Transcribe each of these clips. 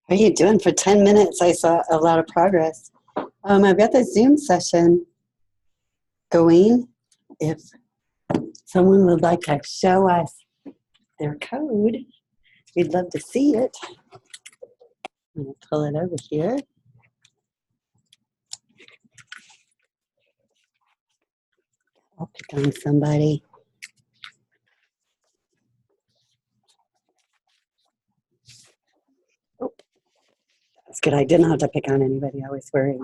How are you doing? For 10 minutes, I saw a lot of progress. I've got the Zoom session going. If someone would like to show us their code, we'd love to see it. I'm going to pull it over here. I'll pick on somebody. Oh, that's good. I didn't have to pick on anybody. I was worried.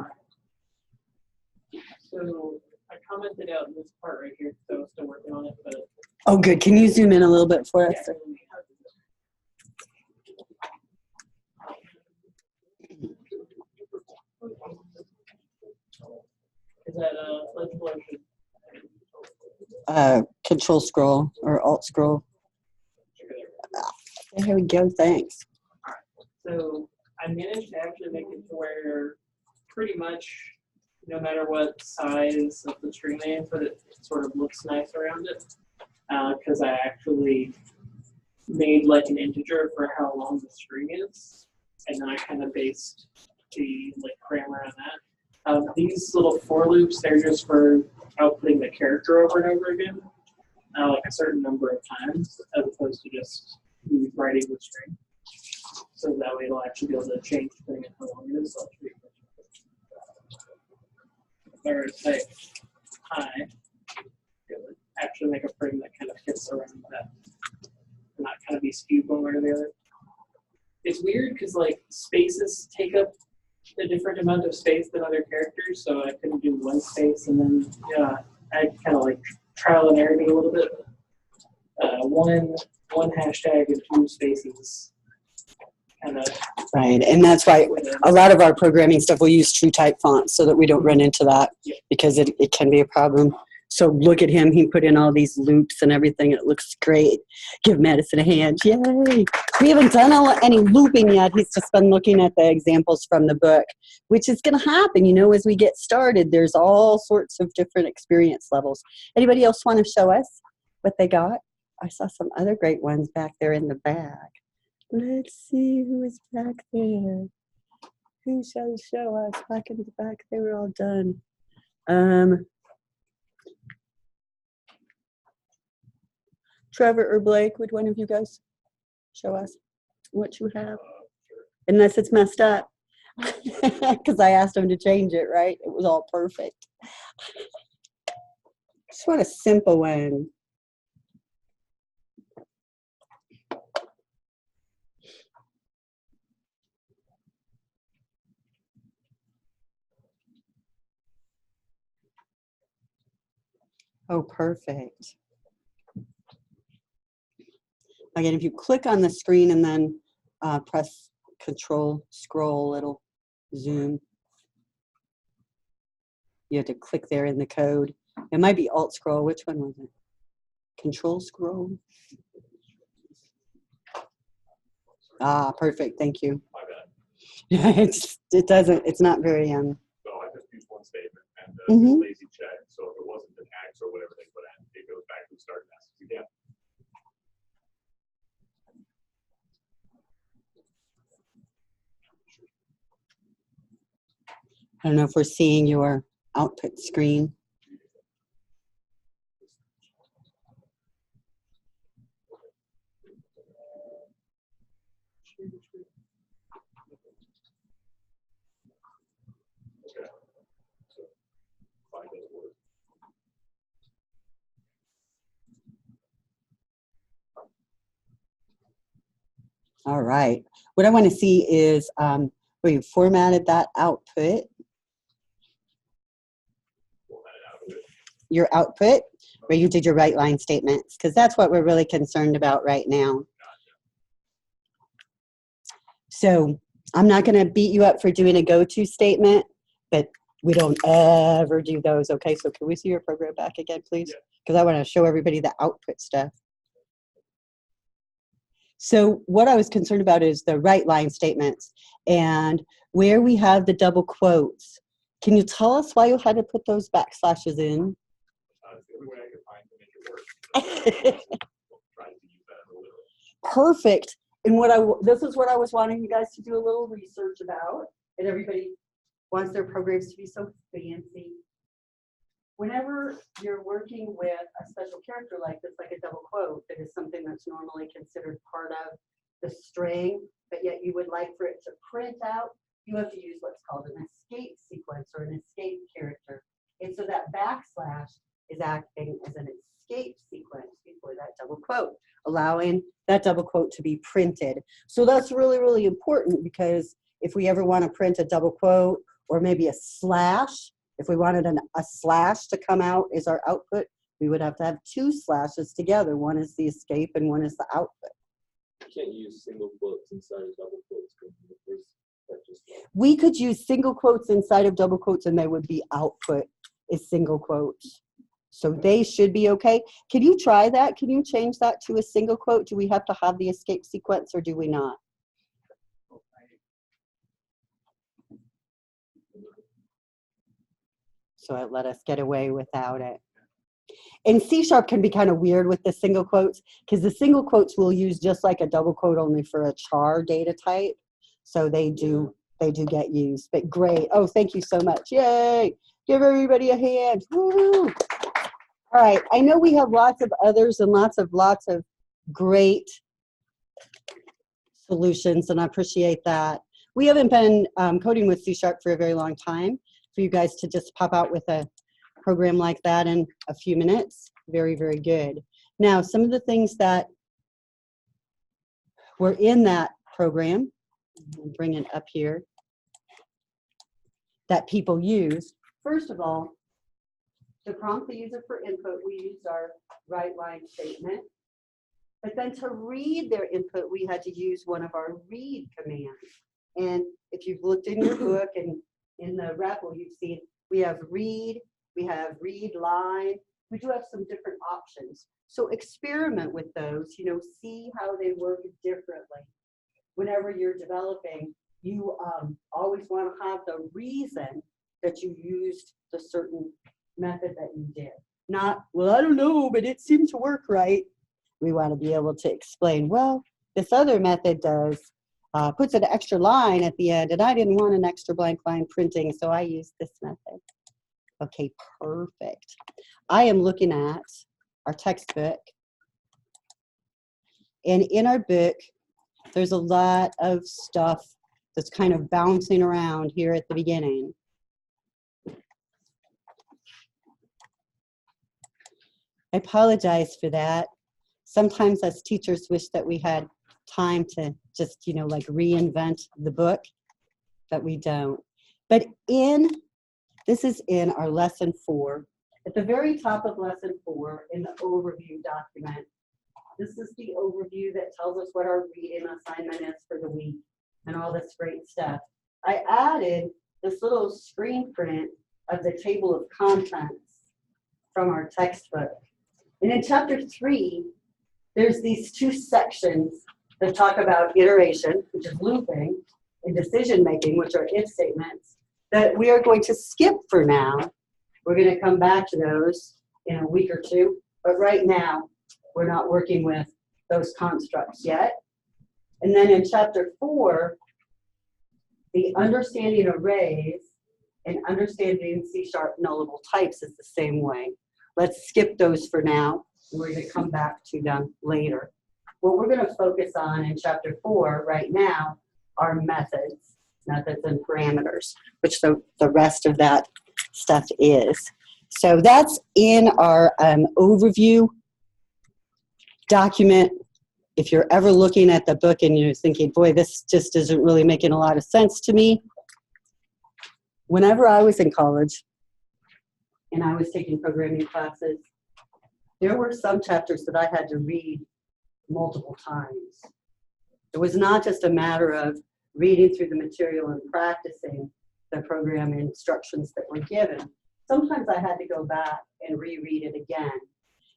So I commented out in this part right here, so I'm still working on it. But oh, good. Can you zoom in a little bit for us? Yeah. Is that legible or should? Control scroll or alt scroll. Here we go. Thanks. All right. So I managed to actually make it to where pretty much no matter what size of the string they input, it sort of looks nice around it. Because I actually made like an integer for how long the string is, and then I kind of based the grammar on that. These little for loops, they're just for outputting the character over and over again, like a certain number of times, as opposed to just writing the string. So that way it'll actually be able to change depending on how long it is. So if I were to type hi, it would actually make a frame that kind of fits around that, and not kind of be skewed one way or the other. It's weird because like spaces take up a different amount of space than other characters, so I couldn't do one space, and then I kind of like trial and error it a little bit. One hashtag and 2 spaces. Right, and that's why a lot of our programming stuff will use true type fonts so that we don't run into that, because it can be a problem. So look at him, he put in all these loops and everything. It looks great. Give Madison a hand, yay. We haven't done any looping yet. He's just been looking at the examples from the book, which is gonna happen, as we get started. There's all sorts of different experience levels. Anybody else want to show us what they got? I saw some other great ones back there in the bag. Let's see who is back there. Who shall show us? Back in the back, they were all done. Trevor or Blake, would one of you guys show us what you have? Unless it's messed up. Because I asked him to change it, right? It was all perfect. Just want a simple one. Oh, perfect. Again, if you click on the screen and then press Control Scroll, it'll zoom. You have to click there in the code. It might be Alt Scroll. Which one was it? Control Scroll. Ah, perfect. Thank you. My bad. It's not very So I just used one statement and lazy check. So if it wasn't an X or whatever they put in, it goes back to the start message again. I don't know if we're seeing your output screen. All right. What I want to see is where you formatted that output. Your output, where you did your right line statements, because that's what we're really concerned about right now. So I'm not going to beat you up for doing a go-to statement, but we don't ever do those. Okay, so can we see your program back again, please? Because I want to show everybody the output stuff. So what I was concerned about is the right line statements and where we have the double quotes. Can you tell us why you had to put those backslashes in? It's the only way I could find to make it work. Try to use that a little. Perfect. And this is what I was wanting you guys to do a little research about. And everybody wants their programs to be so fancy. Whenever you're working with a special character like this, like a double quote, that is something that's normally considered part of the string, but yet you would like for it to print out, you have to use what's called an escape sequence or an escape character. And so that backslash is acting as an escape sequence before that double quote, allowing that double quote to be printed. So that's really, really important, because if we ever want to print a double quote or maybe a slash, if we wanted a slash to come out as our output, we would have to have two slashes together. One is the escape and one is the output. You can't use single quotes inside of double quotes. We could use single quotes inside of double quotes and they would be output is single quotes. So they should be okay. Can you try that? Can you change that to a single quote? Do we have to have the escape sequence or do we not? So it let us get away without it. And C# can be kind of weird with the single quotes, because the single quotes we'll use just like a double quote, only for a char data type. So they do get used, but great. Oh, thank you so much. Yay. Give everybody a hand. Woo. All right. I know we have lots of others and lots of great solutions, and I appreciate that. We haven't been coding with C# for a very long time. For you guys to just pop out with a program like that in a few minutes, very, very good. Now, some of the things that were in that program, I'll bring it up here, that people use. First of all, to prompt the user for input, we used our right line statement. But then to read their input, we had to use one of our read commands. And if you've looked in your book and in the REPL, you've seen we have read line. We do have some different options. So experiment with those, see how they work differently. Whenever you're developing, you always want to have the reason that you used the certain method that you did. Not, well, I don't know, but it seemed to work right. We want to be able to explain, well, this other method does. Puts an extra line at the end, and I didn't want an extra blank line printing, so I used this method. Okay, perfect. I am looking at our textbook, and in our book, there's a lot of stuff that's kind of bouncing around here at the beginning. I apologize for that. Sometimes as teachers wish that we had time to just, like reinvent the book, but we don't. But this is in our lesson 4. At the very top of lesson 4 in the overview document, this is the overview that tells us what our reading assignment is for the week and all this great stuff. I added this little screen print of the table of contents from our textbook. And in chapter 3, there's these 2 sections that talk about iteration, which is looping, and decision making, which are if statements, that we are going to skip for now. We're going to come back to those in a week or 2, but right now we're not working with those constructs yet. And then in chapter 4, the understanding arrays And understanding C# nullable types is the same way. Let's skip those for now. We're going to come back to them later. What we're going to focus on in chapter 4 right now are methods and parameters, which the rest of that stuff is. So that's in our overview document. If you're ever looking at the book and you're thinking, boy, this just isn't really making a lot of sense to me. Whenever I was in college and I was taking programming classes, there were some chapters that I had to read multiple times. It was not just a matter of reading through the material and practicing the program instructions that were given. Sometimes I had to go back and reread it again.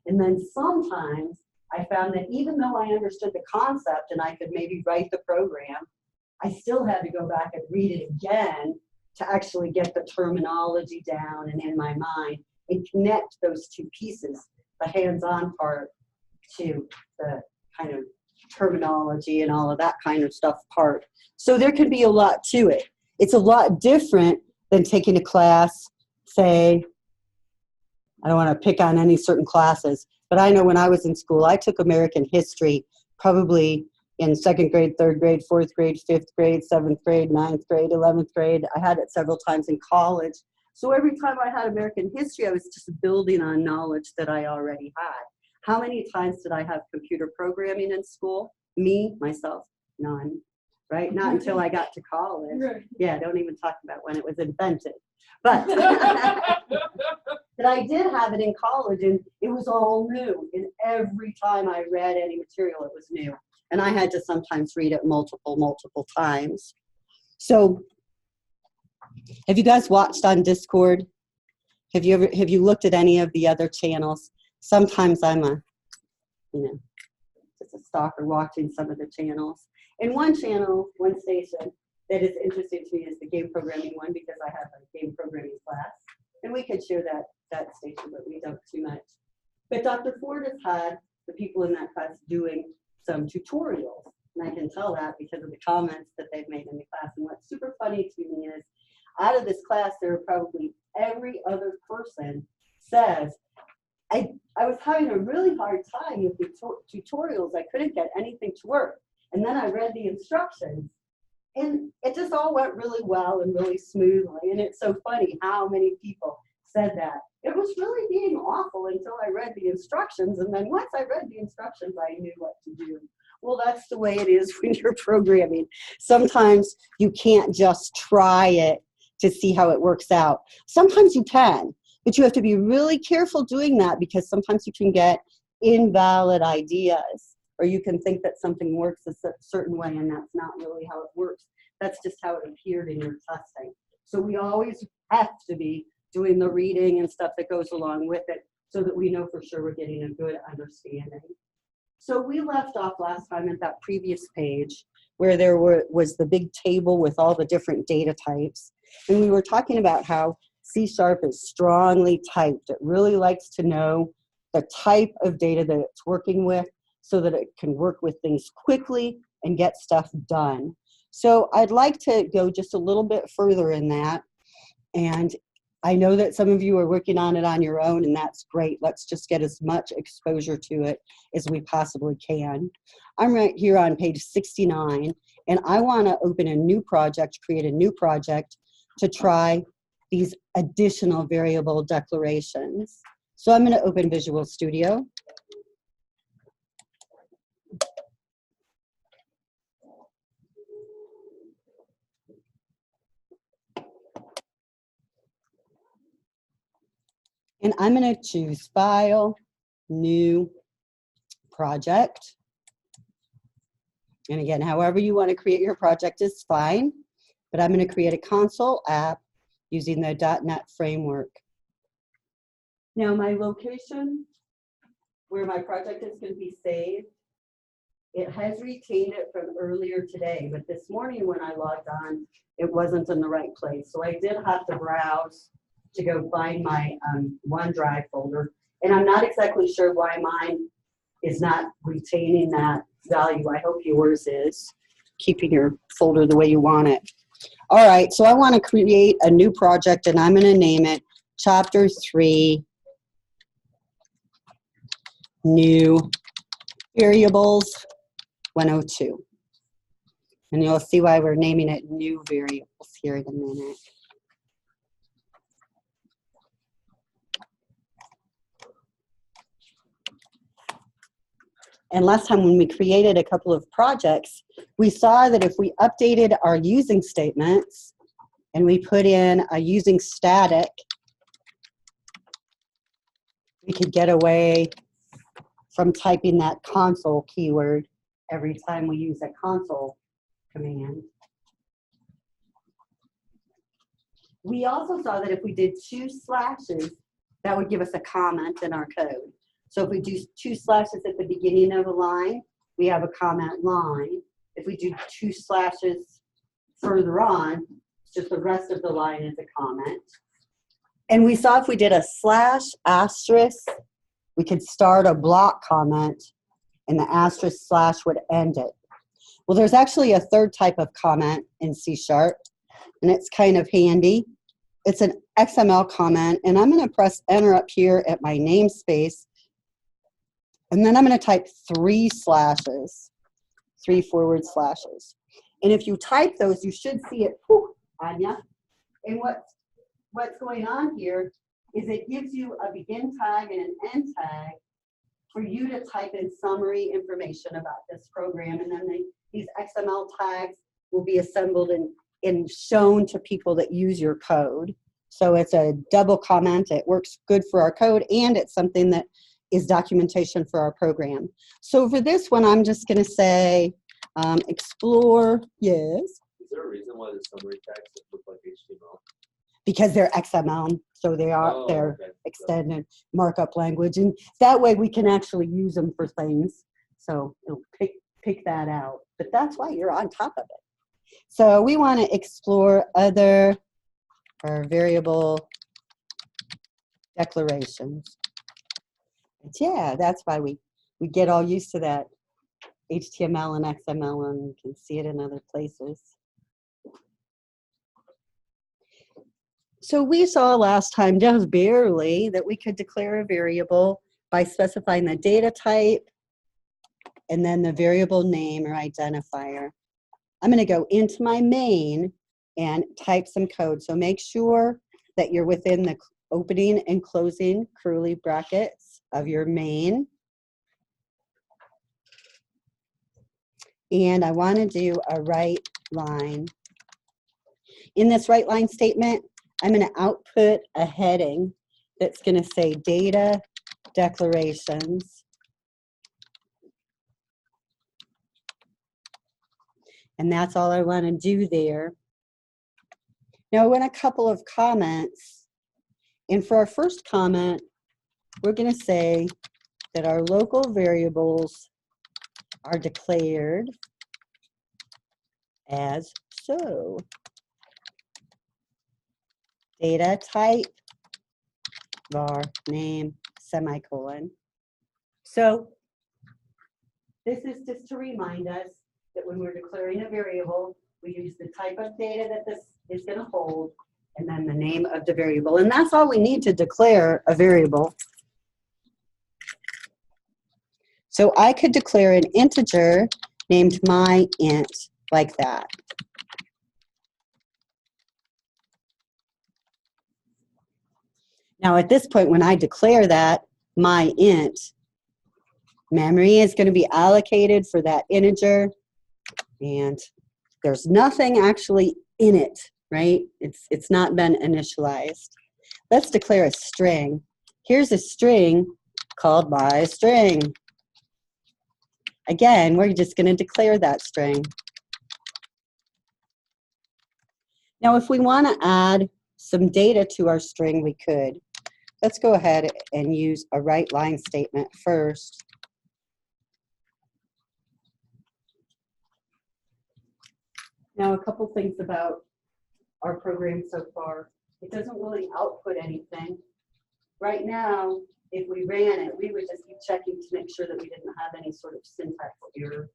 And then sometimes I found that even though I understood the concept and I could maybe write the program, I still had to go back and read it again to actually get the terminology down and in my mind and connect those two pieces, the hands-on part to the kind of terminology and all of that kind of stuff part. So there can be a lot to it. It's a lot different than taking a class, say, I don't want to pick on any certain classes, but I know when I was in school, I took American history probably in 2nd grade, 3rd grade, 4th grade, 5th grade, 7th grade, 9th grade, 11th grade. I had it several times in college. So every time I had American history, I was just building on knowledge that I already had. How many times did I have computer programming in school? Me, myself, none, right? Not until I got to college. Yeah, don't even talk about when it was invented. But, but I did have it in college, and it was all new. And every time I read any material, it was new. And I had to sometimes read it multiple times. So have you guys watched on Discord? Have you looked at any of the other channels? Sometimes I'm just a stalker watching some of the channels. And one channel, one station that is interesting to me is the game programming one, because I have a game programming class. And we could share that station, but we don't too much. But Dr. Ford has had the people in that class doing some tutorials. And I can tell that because of the comments that they've made in the class. And what's super funny to me is, out of this class, there are probably every other person says, I was having a really hard time with the tutorials. I couldn't get anything to work. And then I read the instructions, and it just all went really well and really smoothly. And it's so funny how many people said that. It was really being awful until I read the instructions. And then once I read the instructions, I knew what to do. Well, that's the way it is when you're programming. Sometimes you can't just try it to see how it works out. Sometimes you can, but you have to be really careful doing that, because sometimes you can get invalid ideas, or you can think that something works a certain way and that's not really how it works. That's just how it appeared in your testing. So we always have to be doing the reading and stuff that goes along with it so that we know for sure we're getting a good understanding. So we left off last time at that previous page where there was the big table with all the different data types. And we were talking about how C# is strongly typed. It really likes to know the type of data that it's working with so that it can work with things quickly and get stuff done. So I'd like to go just a little bit further in that. And I know that some of you are working on it on your own, and that's great. Let's just get as much exposure to it as we possibly can. I'm right here on page 69, and I want to open a new project, create a new project to try these additional variable declarations. So I'm going to open Visual Studio. And I'm going to choose File, New, Project. And again, however you want to create your project is fine, but I'm going to create a console app using the .NET framework. Now my location where my project is going to be saved, it has retained it from earlier today, but this morning when I logged on, it wasn't in the right place. So I did have to browse to go find my OneDrive folder. And I'm not exactly sure why mine is not retaining that value. I hope yours is keeping your folder the way you want it. All right, so I want to create a new project and I'm going to name it Chapter 3 New Variables 102. And you'll see why we're naming it New Variables here in a minute. And last time when we created a couple of projects, we saw that if we updated our using statements and we put in a using static, we could get away from typing that console keyword every time we use a console command. We also saw that if we did 2 slashes, that would give us a comment in our code. So if we do 2 slashes at the beginning of a line, we have a comment line. If we do 2 slashes further on, it's just the rest of the line is a comment. And we saw if we did a slash asterisk, we could start a block comment and the asterisk slash would end it. Well, there's actually a third type of comment in C#, and it's kind of handy. It's an XML comment, and I'm going to press enter up here at my namespace, and then I'm going to type 3 slashes, 3 forward slashes. And if you type those, you should see it, Anya. And what's going on here is it gives you a begin tag and an end tag for you to type in summary information about this program, and then these XML tags will be assembled and shown to people that use your code. So it's a double comment. It works good for our code, and it's something that is documentation for our program. So for this one, I'm just going to say explore, yes. Is there a reason why the summary tags look like HTML? Because they're XML, so they're Okay. extended markup language, and that way we can actually use them for things. So it'll pick that out. But that's why you're on top of it. So we want to explore other variable declarations. But yeah, that's why we get all used to that HTML and XML, and you can see it in other places. So we saw last time, just barely, that we could declare a variable by specifying the data type and then the variable name or identifier. I'm going to go into my main and type some code. So make sure that you're within the opening and closing curly brackets of your main. And I want to do a write line. In this write line statement, I'm going to output a heading that's going to say data declarations. And that's all I want to do there. Now, I want a couple of comments. And for our first comment, we're going to say that our local variables are declared as so. Data type, var name, semicolon. So this is just to remind us that when we're declaring a variable, we use the type of data that this is going to hold and then the name of the variable. And that's all we need to declare a variable. So I could declare an integer named myInt like that. Now at this point, when I declare that myInt, memory is going to be allocated for that integer, and there's nothing actually in it, right? It's not been initialized. Let's declare a string. Here's a string called myString. Again, we're just going to declare that string. Now, if we want to add some data to our string, we could. Let's go ahead and use a write line statement first. Now, a couple things about our program so far. It doesn't really output anything. Right now, if we ran it, we would just be checking to make sure that we didn't have any sort of syntax error.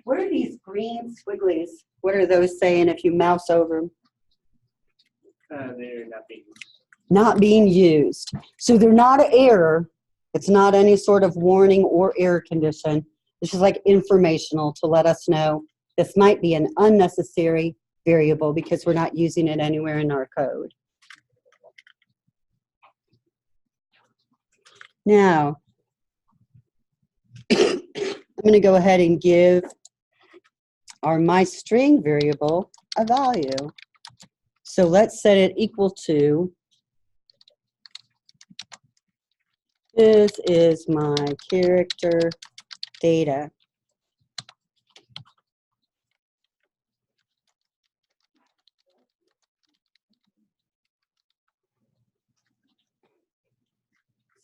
What are these green squigglies? What are those saying if you mouse over them? They're not being Not being used. So they're not an error. It's not any sort of warning or error condition. It's just like informational to let us know this might be an unnecessary variable because we're not using it anywhere in our code. Now, I'm going to go ahead and give our myString variable a value. So let's set it equal to, this is my character data.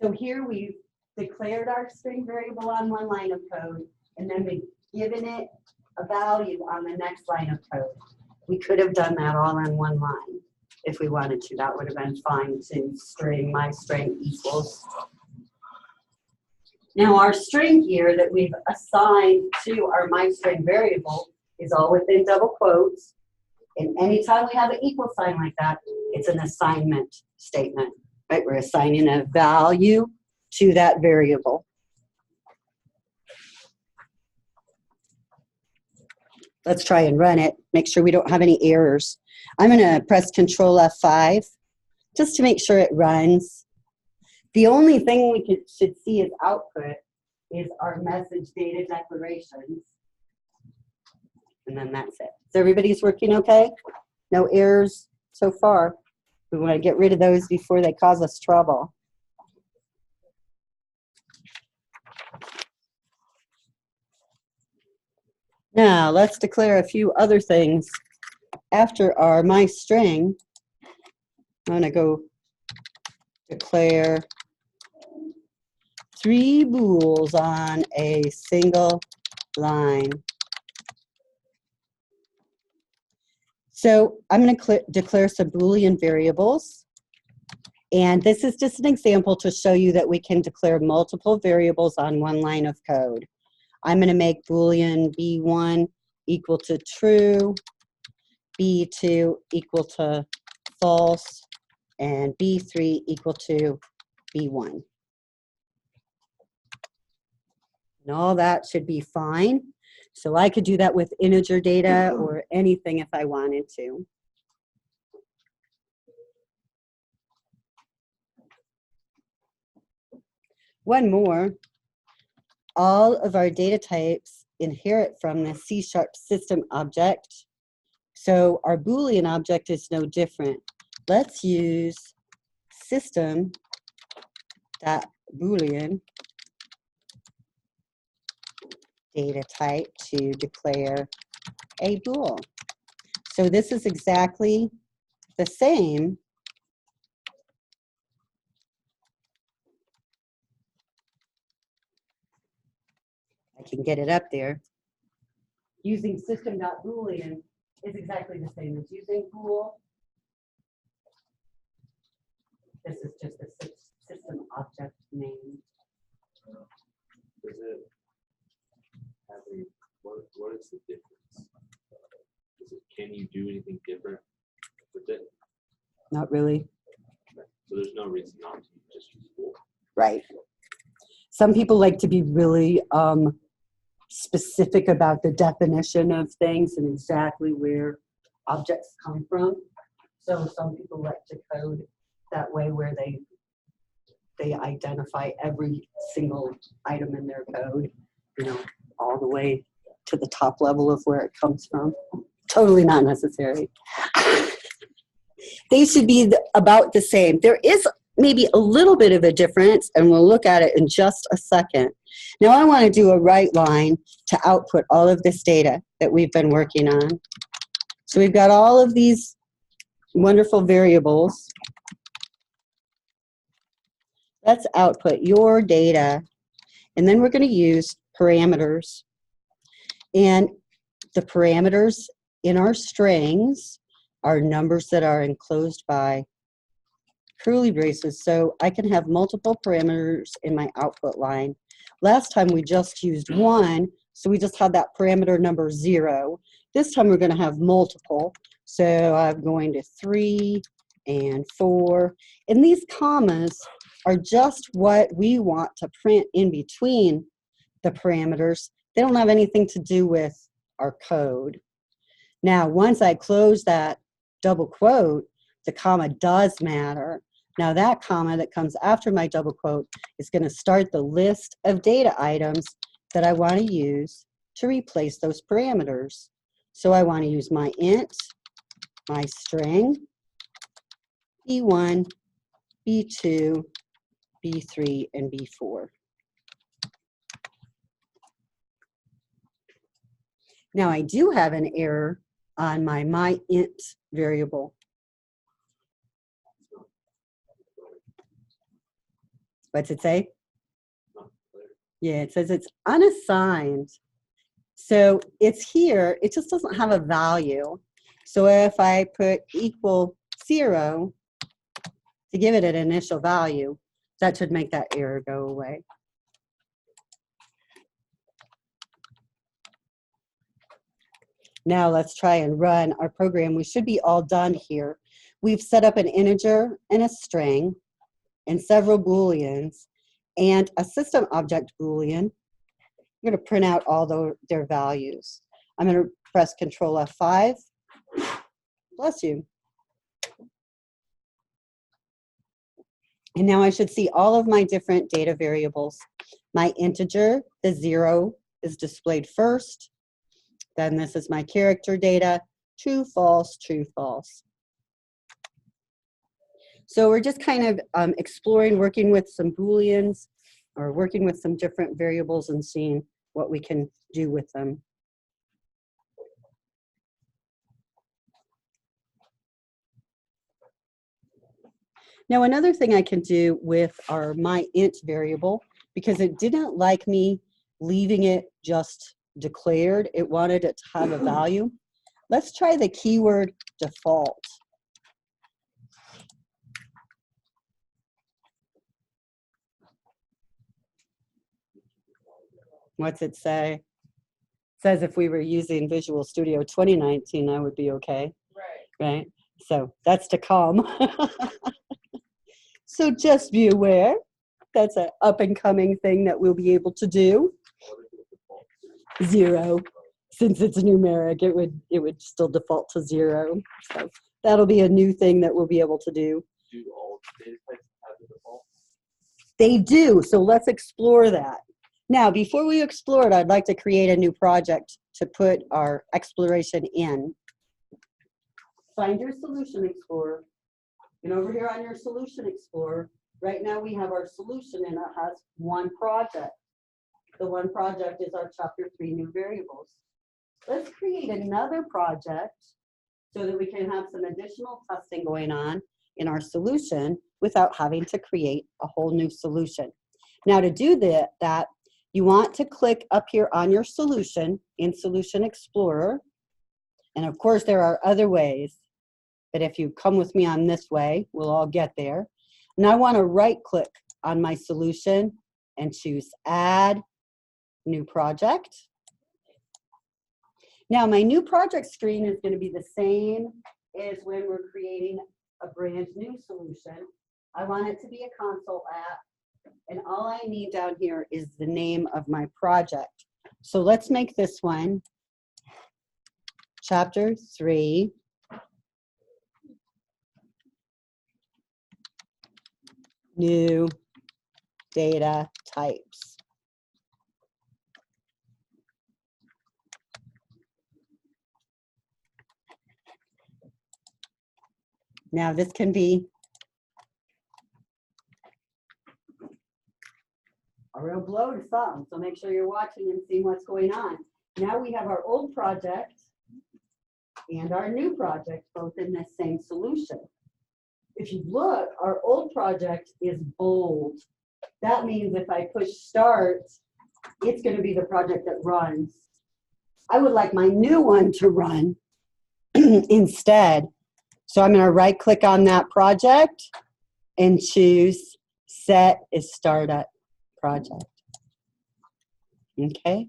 So here we've declared our string variable on one line of code, and then we've given it a value on the next line of code. We could have done that all in one line if we wanted to. That would have been fine to string myString equals. Now our string here that we've assigned to our myString variable is all within double quotes. And anytime we have an equal sign like that, it's an assignment statement, right? We're assigning a value to that variable. Let's try and run it, make sure we don't have any errors. I'm gonna press Control F5 just to make sure it runs. The only thing we should see as output is our message data declarations. And then that's it. So everybody's working okay? No errors so far. We want to get rid of those before they cause us trouble. Now let's declare a few other things. After our myString, I'm going to go declare 3 bools on a single line. So I'm going to declare some Boolean variables. And this is just an example to show you that we can declare multiple variables on one line of code. I'm going to make Boolean B1 equal to true, B2 equal to false, and B3 equal to B1. And all that should be fine. So I could do that with integer data or anything if I wanted to. One more. All of our data types inherit from the C# system object. So our Boolean object is no different. Let's use system.boolean data type to declare a bool. So this is exactly the same. I can get it up there. Using system.boolean is exactly the same as using bool. This is just a system object name. Does it have any, what is the difference? Can you do anything different with it? Not really. So there's no reason not to just use bool. Right. Some people like to be really specific about the definition of things and exactly where objects come from. So some people like to code that way where they identify every single item in their code, you know, all the way to the top level of where it comes from. Totally not necessary. They should be about the same. There is maybe a little bit of a difference, and we'll look at it in just a second. Now I want to do a write line to output all of this data that we've been working on. So we've got all of these wonderful variables. Let's output your data, and then we're going to use parameters. And the parameters in our strings are numbers that are enclosed by curly braces, so I can have multiple parameters in my output line. Last time we just used one, So we just had that parameter number 0. This time we're going to have multiple. So I'm going to 3 and 4. And these commas are just what we want to print in between the parameters. They don't have anything to do with our code. Now, once I close that double quote, the comma does matter. Now that comma that comes after my double quote is going to start the list of data items that I want to use to replace those parameters. So I want to use my int, my string, B1, B2, B3, and B4. Now I do have an error on my int variable. What's it say? Yeah, it says it's unassigned. So it's here, it just doesn't have a value. So if I put equal 0 to give it an initial value, that should make that error go away. Now let's try and run our program. We should be all done here. We've set up an integer and a string and several booleans and a system object boolean. I'm going to print out all their values. I'm going to press Control F5. Bless you. And now I should see all of my different data variables. My integer, the 0, is displayed first. Then this is my character data, true, false, true, false. So we're just kind of exploring, working with some booleans or working with some different variables and seeing what we can do with them. Now another thing I can do with our myInt variable, because it didn't like me leaving it just declared, it wanted it to have a value. Let's try the keyword default. What's it say? It says if we were using Visual Studio 2019, I would be okay. Right? So that's to come. So just be aware, that's an up-and-coming thing that we'll be able to do. 0. Since it's numeric, it would still default to 0. So that'll be a new thing that we'll be able to do. Do all data types have the default? They do, so let's explore that. Now, before we explore it, I'd like to create a new project to put our exploration in. Find your Solution Explorer. And over here on your Solution Explorer, right now we have our solution and it has one project. The one project is our Chapter 3 new variables. Let's create another project so that we can have some additional testing going on in our solution without having to create a whole new solution. Now to do that, you want to click up here on your solution in Solution Explorer. And of course there are other ways, but if you come with me on this way, we'll all get there. And I want to right click on my solution and choose Add New Project. Now my new project screen is going to be the same as when we're creating a brand new solution. I want it to be a console app, and all I need down here is the name of my project. So let's make this one Chapter 3 New Data Types. Now this can be a real blow to some, so make sure you're watching and seeing what's going on. Now we have our old project and our new project both in this same solution. If you look, our old project is bold. That means if I push start, it's going to be the project that runs. I would like my new one to run instead. So I'm going to right click on that project and choose Set as Startup Project. Okay.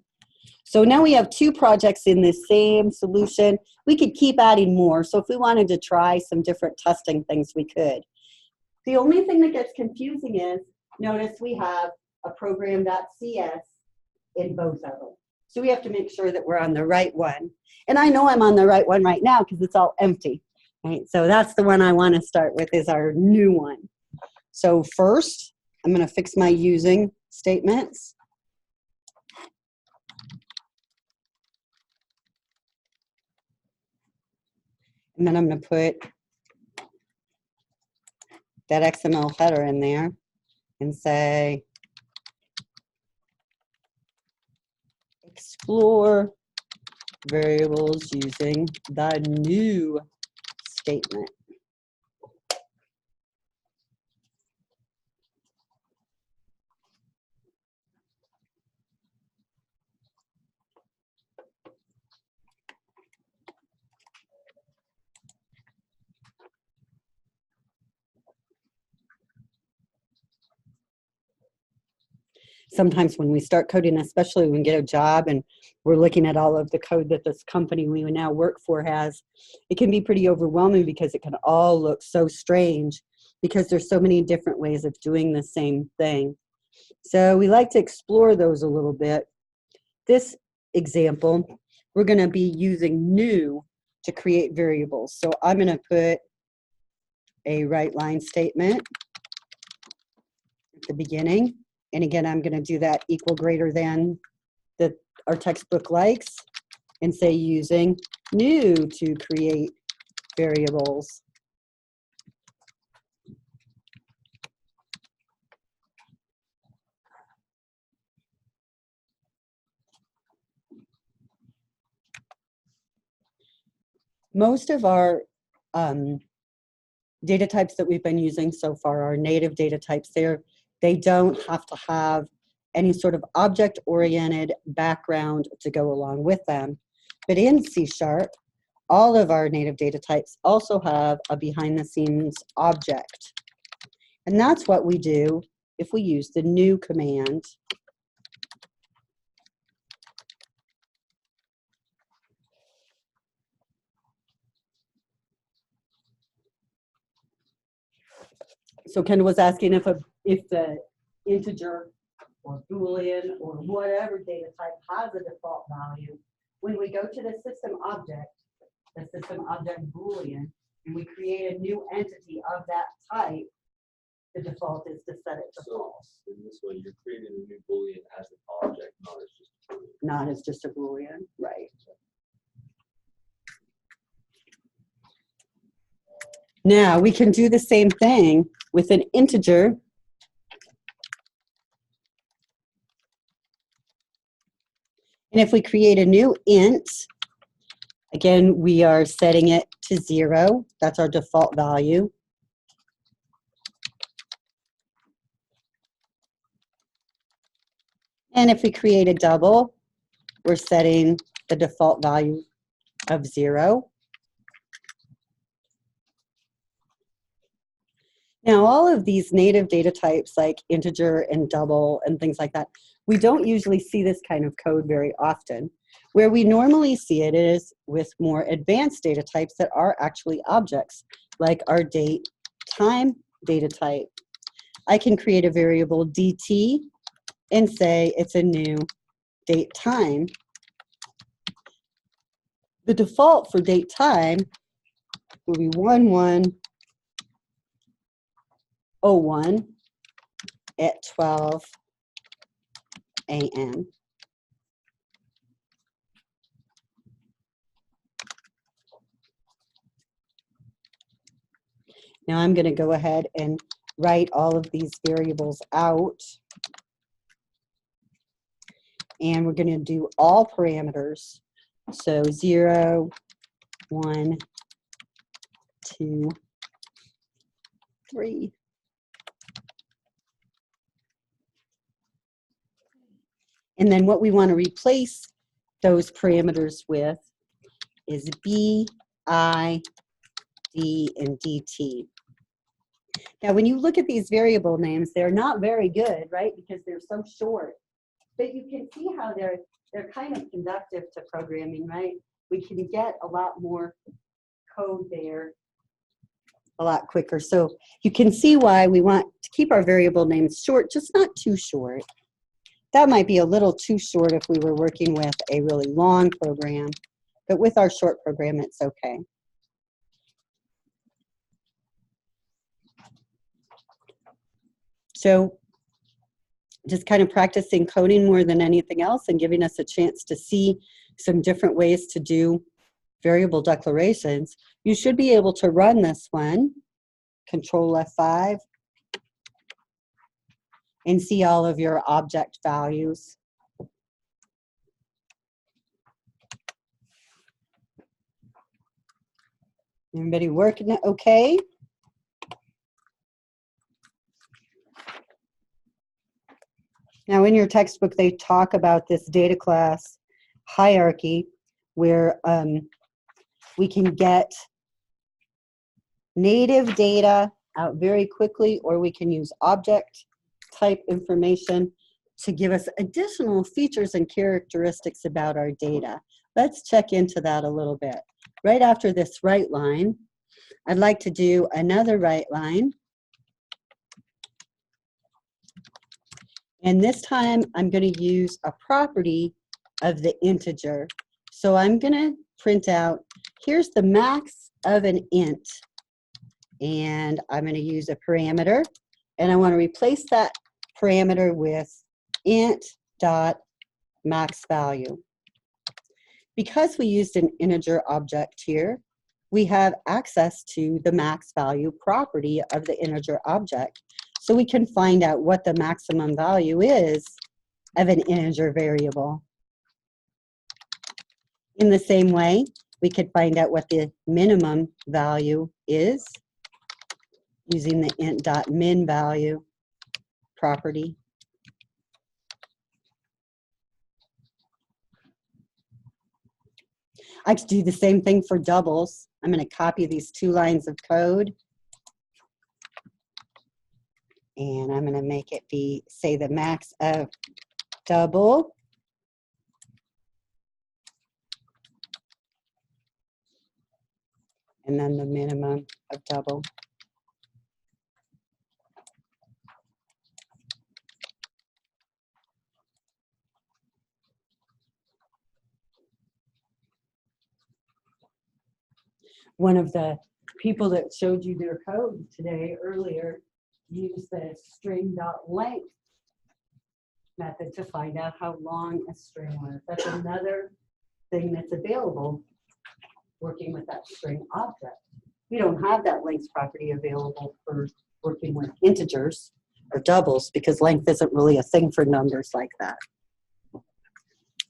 So now we have 2 projects in the same solution. We could keep adding more. So if we wanted to try some different testing things, we could. The only thing that gets confusing is, notice we have a program.cs in both of them. So we have to make sure that we're on the right one. And I know I'm on the right one right now because it's all empty. Right? So that's the one I want to start with, is our new one. So first, I'm going to fix my using statements. And then I'm going to put that XML header in there and say, explore variables using the new statement. Sometimes when we start coding, especially when we get a job and we're looking at all of the code that this company we now work for has, it can be pretty overwhelming because it can all look so strange because there's so many different ways of doing the same thing. So we like to explore those a little bit. This example, we're going to be using new to create variables. So I'm going to put a right line statement at the beginning. And again, I'm going to do that equal greater than that our textbook likes and say using new to create variables. Most of our data types that we've been using so far are native data types. They don't have to have any sort of object-oriented background to go along with them. But in C#, all of our native data types also have a behind-the-scenes object. And that's what we do if we use the new command. So Ken was asking if the integer or Boolean or whatever data type has a default value. When we go to the system object Boolean, and we create a new entity of that type, the default is to set it to false. In this way, you're creating a new Boolean as an object, not as just a Boolean. Not as just a Boolean, right. Now we can do the same thing with an integer. And if we create a new int, again, we are setting it to 0. That's our default value. And if we create a double, we're setting the default value of 0. Now, all of these native data types like integer and double and things like that, we don't usually see this kind of code very often. Where we normally see it is with more advanced data types that are actually objects, like our date time data type. I can create a variable dt and say it's a new date time. The default for date time will be 11:01 at 12 a.m. Now I'm going to go ahead and write all of these variables out. And we're going to do all parameters. So 0, 1, 2, 3. And then what we want to replace those parameters with is B, I, D, and DT. Now, when you look at these variable names, they're not very good, right? Because they're so short. But you can see how they're kind of conductive to programming, right? We can get a lot more code there a lot quicker. So you can see why we want to keep our variable names short, just not too short. That might be a little too short if we were working with a really long program, but with our short program, it's okay. So just kind of practicing coding more than anything else and giving us a chance to see some different ways to do variable declarations. You should be able to run this one, Control F5, and see all of your object values. Everybody working okay? Now in your textbook, they talk about this data class hierarchy where we can get native data out very quickly, or we can use object type information to give us additional features and characteristics about our data. Let's check into that a little bit. Right after this write line, I'd like to do another write line. And this time I'm going to use a property of the integer. So I'm going to print out, here's the max of an int. And I'm going to use a parameter. And I want to replace that parameter with int dot max value. Because we used an integer object here, we have access to the max value property of the integer object. So we can find out what the maximum value is of an integer variable. In the same way, we could find out what the minimum value is using the int.min value property. I could do the same thing for doubles. I'm going to copy these 2 lines of code. And I'm going to make it be, say, the max of double. And then the minimum of double. One of the people that showed you their code today earlier used the string.length method to find out how long a string was. That's another thing that's available working with that string object. We don't have that length property available for working with integers or doubles because length isn't really a thing for numbers like that.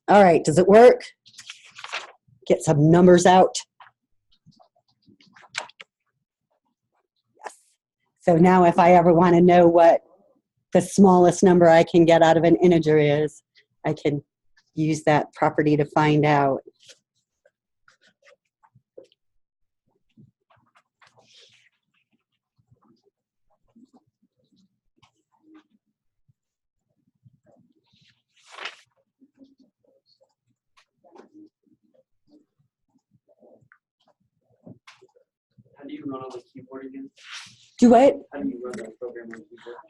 All right, does it work? Get some numbers out. So now if I ever want to know what the smallest number I can get out of an integer is, I can use that property to find out. How do you run on the keyboard again? Do what? How do you run that program on the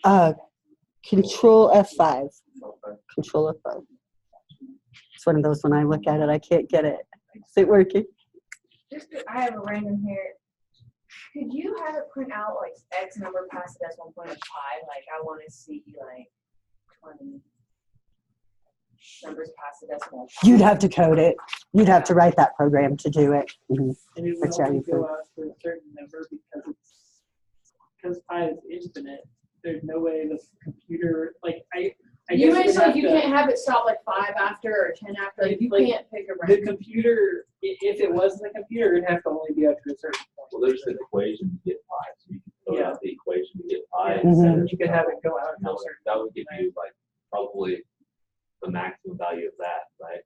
keyboard? Control F5. Okay. Control F5. It's one of those when I look at it, I can't get it. Is it working? I have a random here. Could you have it print out like X number past the decimal point of pi? Like I want to see like 20 numbers past the decimal. You'd have to code it. You'd have to write that program to do it. Mm-hmm. And it would That's how only you go print. out to a certain number because pi is infinite. There's no way the computer, like I You guess mentioned we'd like you have can't have it stop like 5 after or 10 after. Like you Like, can't pick a the random. computer, if it was the computer, it'd have to only be up to a certain point. Well, there's an equation to get pi, so you can fill Yeah. out the equation to get pi. And Mhm. so you could have it go out to a certain That would give you like probably the maximum value of that, right?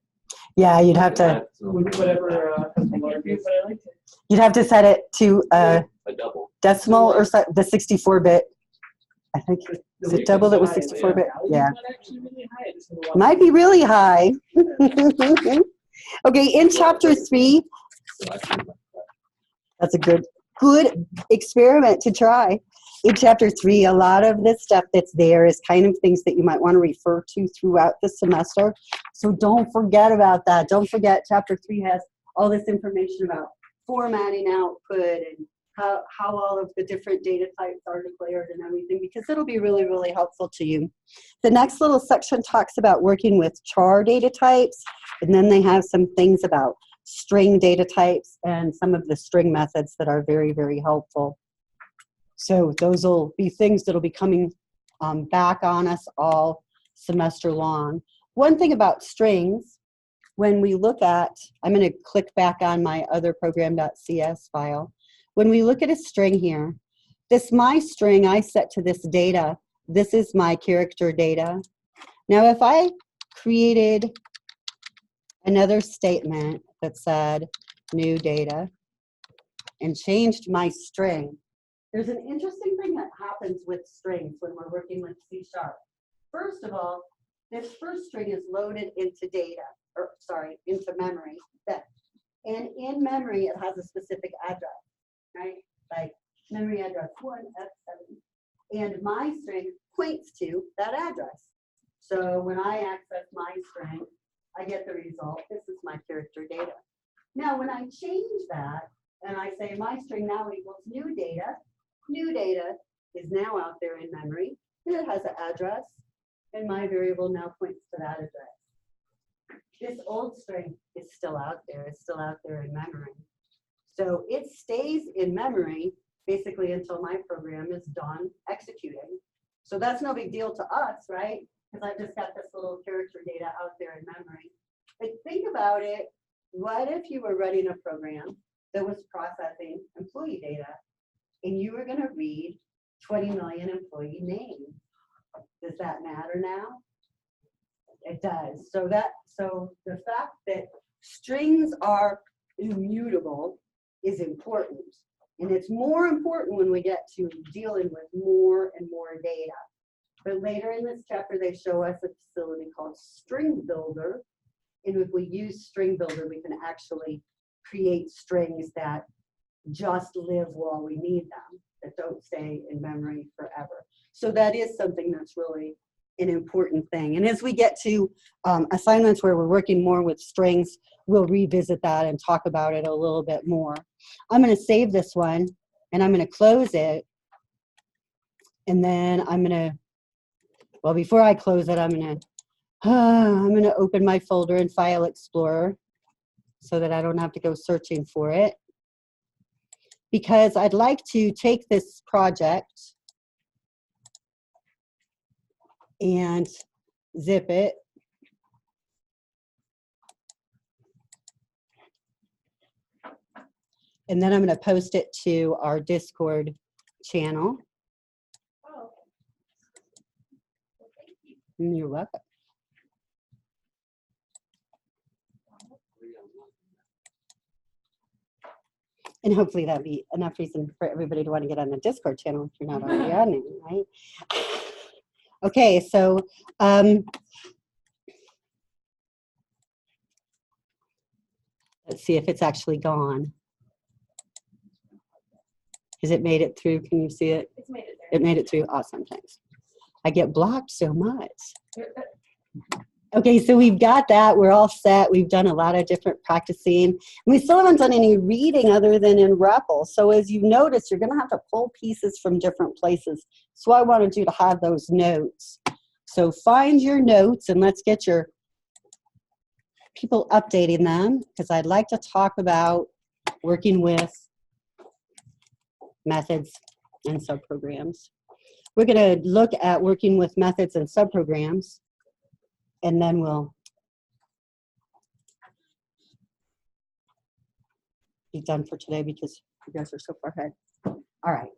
Yeah, you'd have to. That's whatever customer I is. but I like to. You'd have to set it to a double. decimal or the 64-bit. I think Is it double that was 64-bit? Yeah. Not actually really high. I just wanna watch Might be really high. Okay, in chapter 3, that's a good experiment to try. In chapter 3, a lot of the stuff that's there is kind of things that you might want to refer to throughout the semester. So don't forget about that. Don't forget chapter 3 has all this information about formatting output and how all of the different data types are declared and everything, because it'll be really, really helpful to you. The next little section talks about working with char data types, and then they have some things about string data types and some of the string methods that are very, very helpful. So those will be things that'll be coming back on us all semester long. One thing about strings, when we look at, I'm going to click back on my other program.cs file. When we look at a string here, this my string I set to this data. This is my character data. Now if I created another statement that said new data and changed my string, there's an interesting thing that happens with strings when we're working with C#. First of all, this first string is loaded into data, or sorry, into memory. And in memory, it has a specific address, right? Like memory address 1F7. And my string points to that address. So when I access my string, I get the result. This is my character data. Now, when I change that, and I say my string now equals new data is now out there in memory, and it has an address, and my variable now points to that address. This old string is still out there. It's still out there in memory. So it stays in memory basically until my program is done executing. So that's no big deal to us, right? Because I've just got this little character data out there in memory. But think about it. What if you were running a program that was processing employee data and you were going to read 20 million employee names? Does that matter now? It does. So the fact that strings are immutable is important. And it's more important when we get to dealing with more and more data. But later in this chapter, they show us a facility called String Builder. And if we use String Builder, we can actually create strings that just live while we need them, that don't stay in memory forever. So that is something that's really an important thing. And as we get to assignments where we're working more with strings, we'll revisit that and talk about it a little bit more. I'm going to save this one, and I'm going to close it. And then I'm going to, well, before I close it, I'm going to open my folder in File Explorer so that I don't have to go searching for it. Because I'd like to take this project and zip it. And then I'm going to post it to our Discord channel. Oh. You're welcome. And hopefully that'll be enough reason for everybody to want to get on the Discord channel if you're not already on it, right? Okay, so let's see if it's actually gone. Has it made it through? Can you see it? It's made it there. It made it through. Awesome, thanks. I get blocked so much. Okay, so we've got that. We're all set. We've done a lot of different practicing. And we still haven't done any reading other than in REPL. So as you notice, you're going to have to pull pieces from different places. So I wanted you to have those notes. So find your notes and let's get your people updating them, because I'd like to talk about working with methods and subprograms. We're going to look at working with methods and subprograms, and then we'll be done for today because you guys are so far ahead. All right.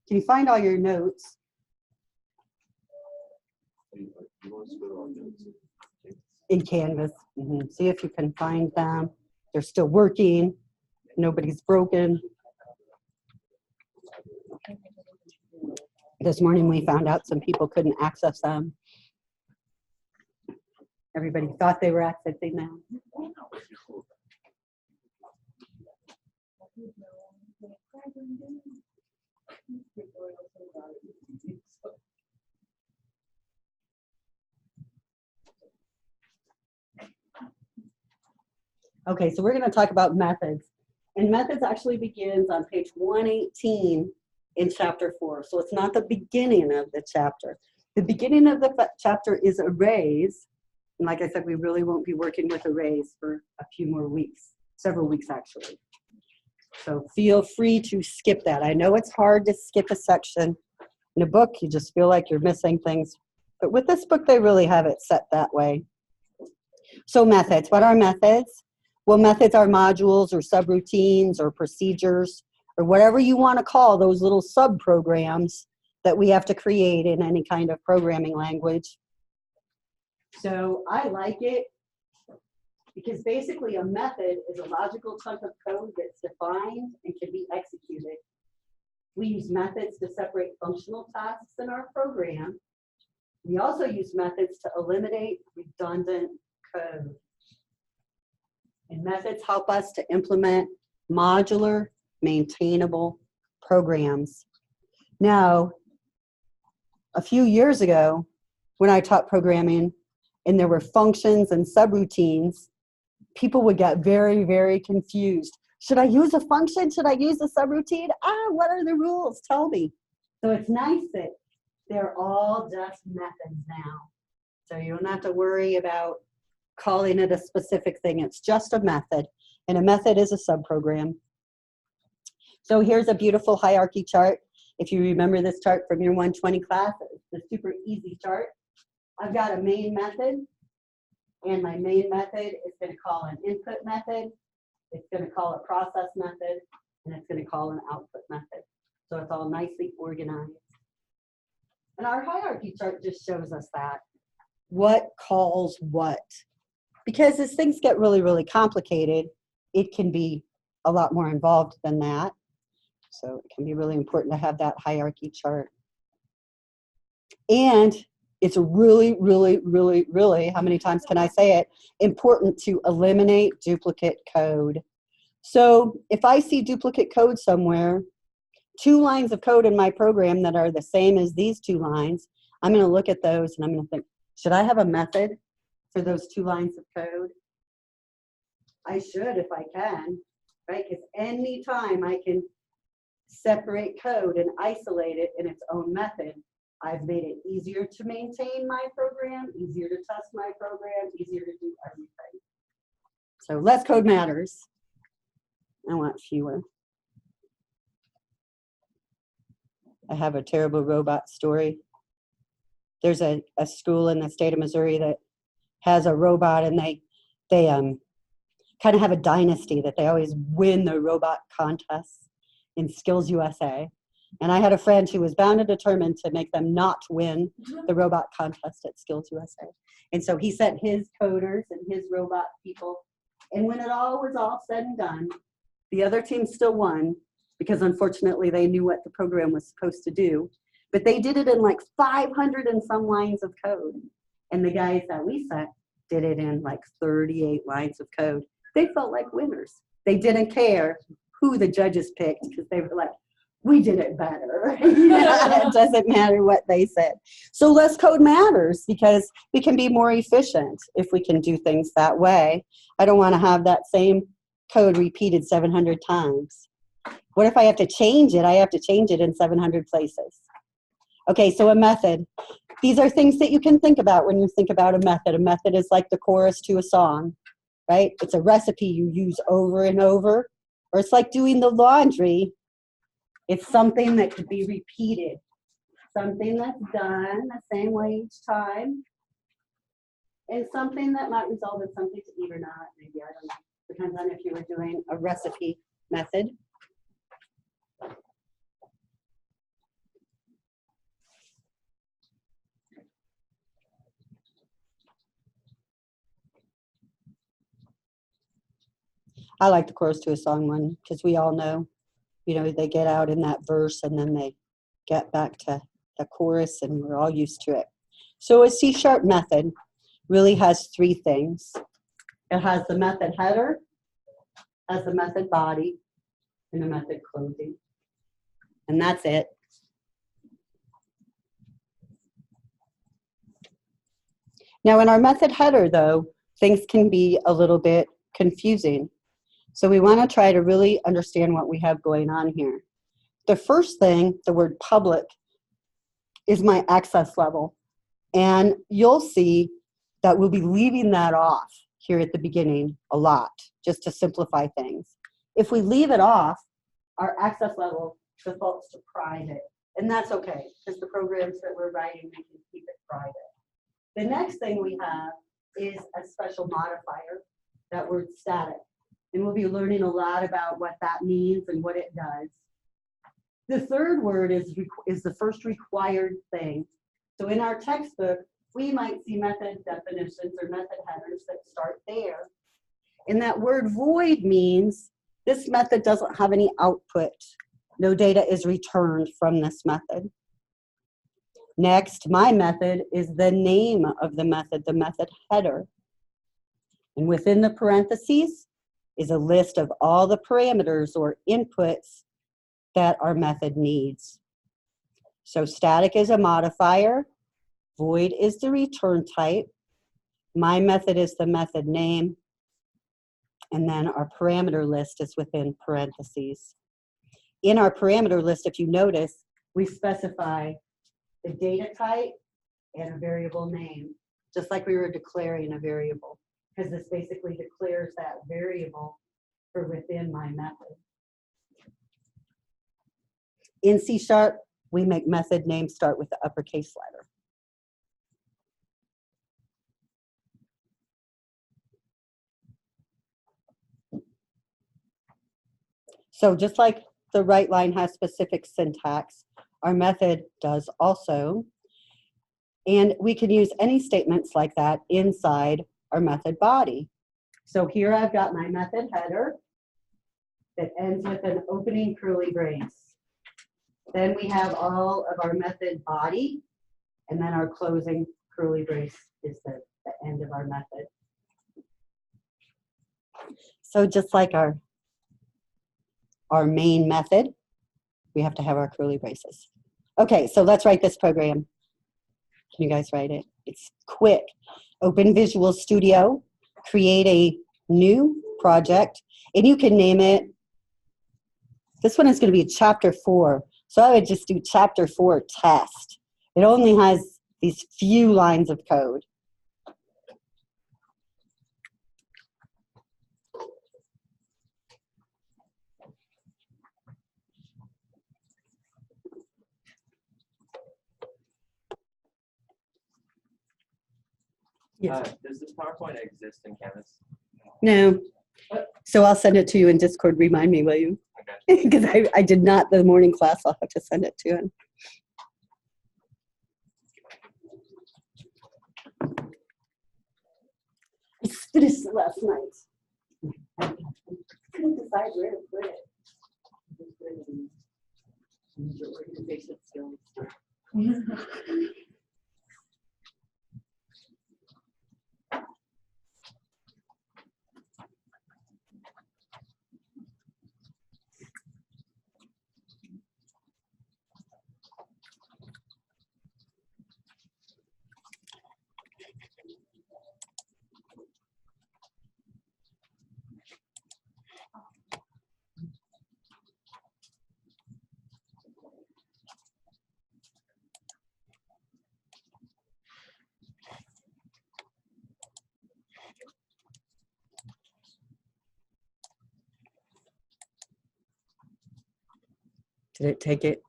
Can you find all your notes? In Canvas. See if you can find them. They're still working. Nobody's broken. this morning we found out some people couldn't access them. Everybody thought they were accessing them. Okay, so we're going to talk about methods. And methods actually begins on page 118 in chapter 4. So it's not the beginning of the chapter. The beginning of the chapter is arrays. And like I said, we really won't be working with arrays for a few more weeks, several weeks actually. So feel free to skip that. I know it's hard to skip a section in a book. You just feel like you're missing things. But with this book, they really have it set that way. So methods, what are methods? Well, methods are modules or subroutines or procedures or whatever you want to call those little sub-programs that we have to create in any kind of programming language. So I like it because basically a method is a logical chunk of code that's defined and can be executed. We use methods to separate functional tasks in our program. We also use methods to eliminate redundant code. And methods help us to implement modular, maintainable programs. Now, a few years ago, when I taught programming and there were functions and subroutines, people would get very, very confused. Should I use a function? Should I use a subroutine? What are the rules? Tell me. So it's nice that they're all just methods now. So you don't have to worry about calling it a specific thing. It's just a method, and a method is a subprogram. So here's a beautiful hierarchy chart. If you remember this chart from your 120 class, it's a super easy chart. I've got a main method, and my main method is going to call an input method, it's going to call a process method, and it's going to call an output method. So it's all nicely organized. And our hierarchy chart just shows us that. What calls what? Because as things get really, really complicated, it can be a lot more involved than that. So it can be really important to have that hierarchy chart. And it's really, really, really, really, how many times can I say it, important to eliminate duplicate code. So if I see duplicate code somewhere, 2 lines of code in my program that are the same as these 2 lines, I'm going to look at those and I'm going to think, should I have a method for those 2 lines of code? I should if I can, right? Because any time I can separate code and isolate it in its own method, I've made it easier to maintain my program, easier to test my program, easier to do everything. So less code matters. I want fewer. I have a terrible robot story. There's a school in the state of Missouri that has a robot, and they kind of have a dynasty that they always win the robot contests in Skills USA. And I had a friend who was bound and determined to make them not win the robot contest at Skills USA. And so he sent his coders and his robot people. And when it all was all said and done, the other team still won because unfortunately they knew what the program was supposed to do. But they did it in like 500 and some lines of code. And the guys that we sent did it in like 38 lines of code. They felt like winners. They didn't care who the judges picked because they were like, we did it better. It doesn't matter what they said. So less code matters because we can be more efficient if we can do things that way. I don't want to have that same code repeated 700 times. What if I have to change it? I have to change it in 700 places. Okay, so a method. These are things that you can think about when you think about a method. A method is like the chorus to a song, right? It's a recipe you use over and over, or it's like doing the laundry. It's something that could be repeated, something that's done the same way each time, and something that might result in something to eat or not. Maybe, I don't know. Depends on if you were doing a recipe method. I like the chorus to a song one because we all know, you know, they get out in that verse and then they get back to the chorus, and we're all used to it. So a C# method really has three things. It has the method header, has the method body, and the method closing. And that's it. Now in our method header though, things can be a little bit confusing. So we want to try to really understand what we have going on here. The first thing, the word public, is my access level. And you'll see that we'll be leaving that off here at the beginning a lot, just to simplify things. If we leave it off, our access level defaults to private. And that's okay, because the programs that we're writing, we can keep it private. The next thing we have is a special modifier, that word static. And we'll be learning a lot about what that means and what it does. The third word is the first required thing. So in our textbook, we might see method definitions or method headers that start there. And that word void means this method doesn't have any output. No data is returned from this method. Next, my method is the name of the method header. And within the parentheses is a list of all the parameters or inputs that our method needs. So static is a modifier, void is the return type, my method is the method name, and then our parameter list is within parentheses. In our parameter list, if you notice, we specify the data type and a variable name, just like we were declaring a variable, because this basically declares that variable for within my method. In C#, we make method names start with the uppercase letter. So just like the right line has specific syntax, our method does also. And we can use any statements like that inside our method body. So here I've got my method header that ends with an opening curly brace. Then we have all of our method body, and then our closing curly brace is the end of our method. So just like our main method, we have to have our curly braces. Okay, so let's write this program. Can you guys write it? It's quick. Open Visual Studio, create a new project, and you can name it. This one is going to be chapter 4. So I would just do chapter 4 test. It only has these few lines of code. Yes. Does this PowerPoint exist in Canvas? No. So I'll send it to you in Discord. Remind me, will you? Okay. Because I did not the morning class. I'll have to send it to him. I finished it last night. I couldn't decide where to put it. Your organization skills. Did it take it?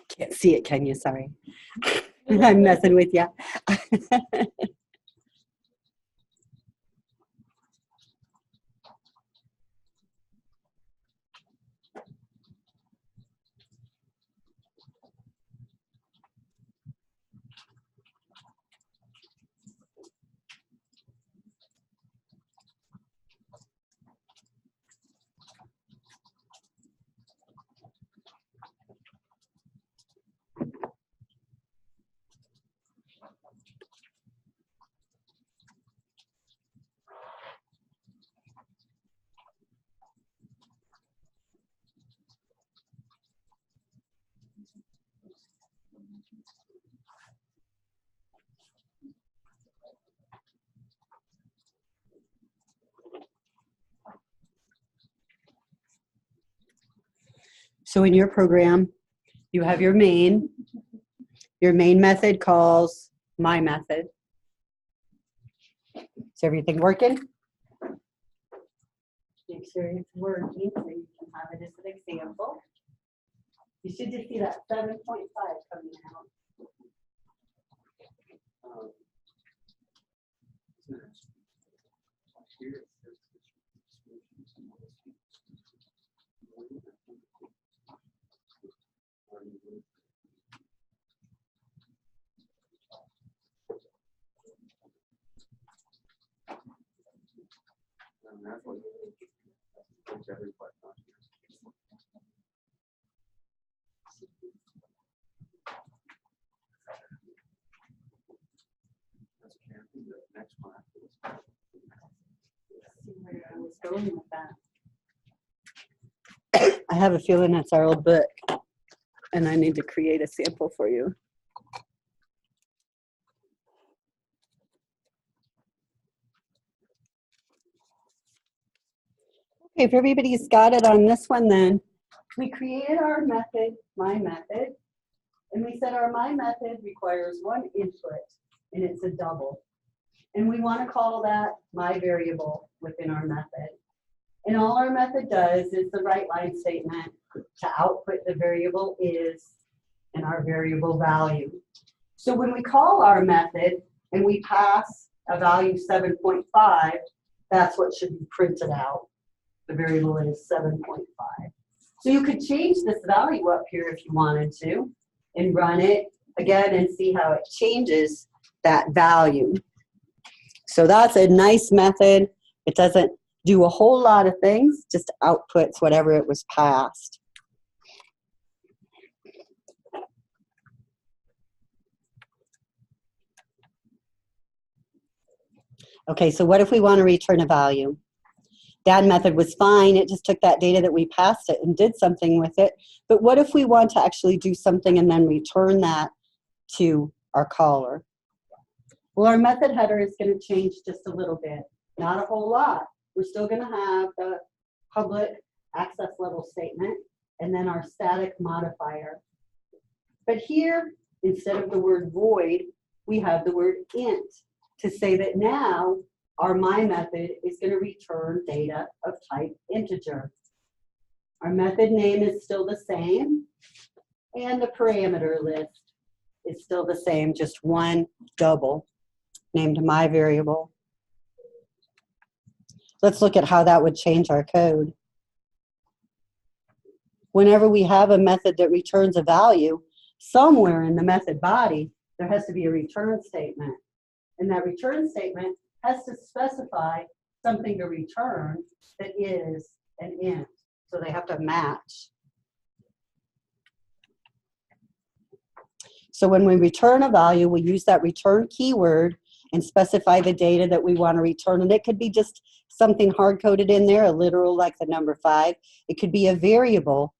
Can't see it, can you? Sorry. I'm messing with you. So in your program, you have your main. Your main method calls my method. Is everything working? Make sure it's working so you can have it as an example. You should just see that 7.5 coming out. Going with that. I have a feeling that's our old book, and I need to create a sample for you. Okay, if everybody's got it on this one, then we created our method, my method, and we said our my method requires one input, and it's a double. And we want to call that my variable within our method. And all our method does is the write line statement to output the variable is and our variable value. So when we call our method and we pass a value 7.5, that's what should be printed out. The variable is 7.5. So you could change this value up here if you wanted to and run it again and see how it changes that value. So that's a nice method. It doesn't do a whole lot of things, just outputs whatever it was passed. Okay, so what if we want to return a value? That method was fine. It just took that data that we passed it and did something with it. But what if we want to actually do something and then return that to our caller? Well, our method header is going to change just a little bit, not a whole lot. We're still going to have the public access level statement and then our static modifier. But here, instead of the word void, we have the word int to say that now our my method is going to return data of type integer. Our method name is still the same, and the parameter list is still the same, just one double named my variable. Let's look at how that would change our code. Whenever we have a method that returns a value, somewhere in the method body, there has to be a return statement. And that return statement has to specify something to return that is an int. So they have to match. So when we return a value, we use that return keyword and specify the data that we want to return. And it could be just something hard-coded in there, a literal like the number 5. It could be a variable,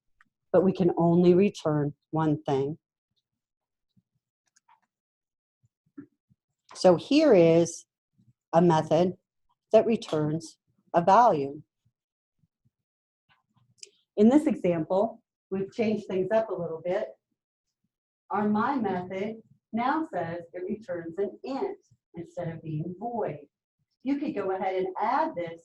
but we can only return one thing. So here is a method that returns a value. In this example, we've changed things up a little bit. Our my method now says it returns an int instead of being void. You could go ahead and add this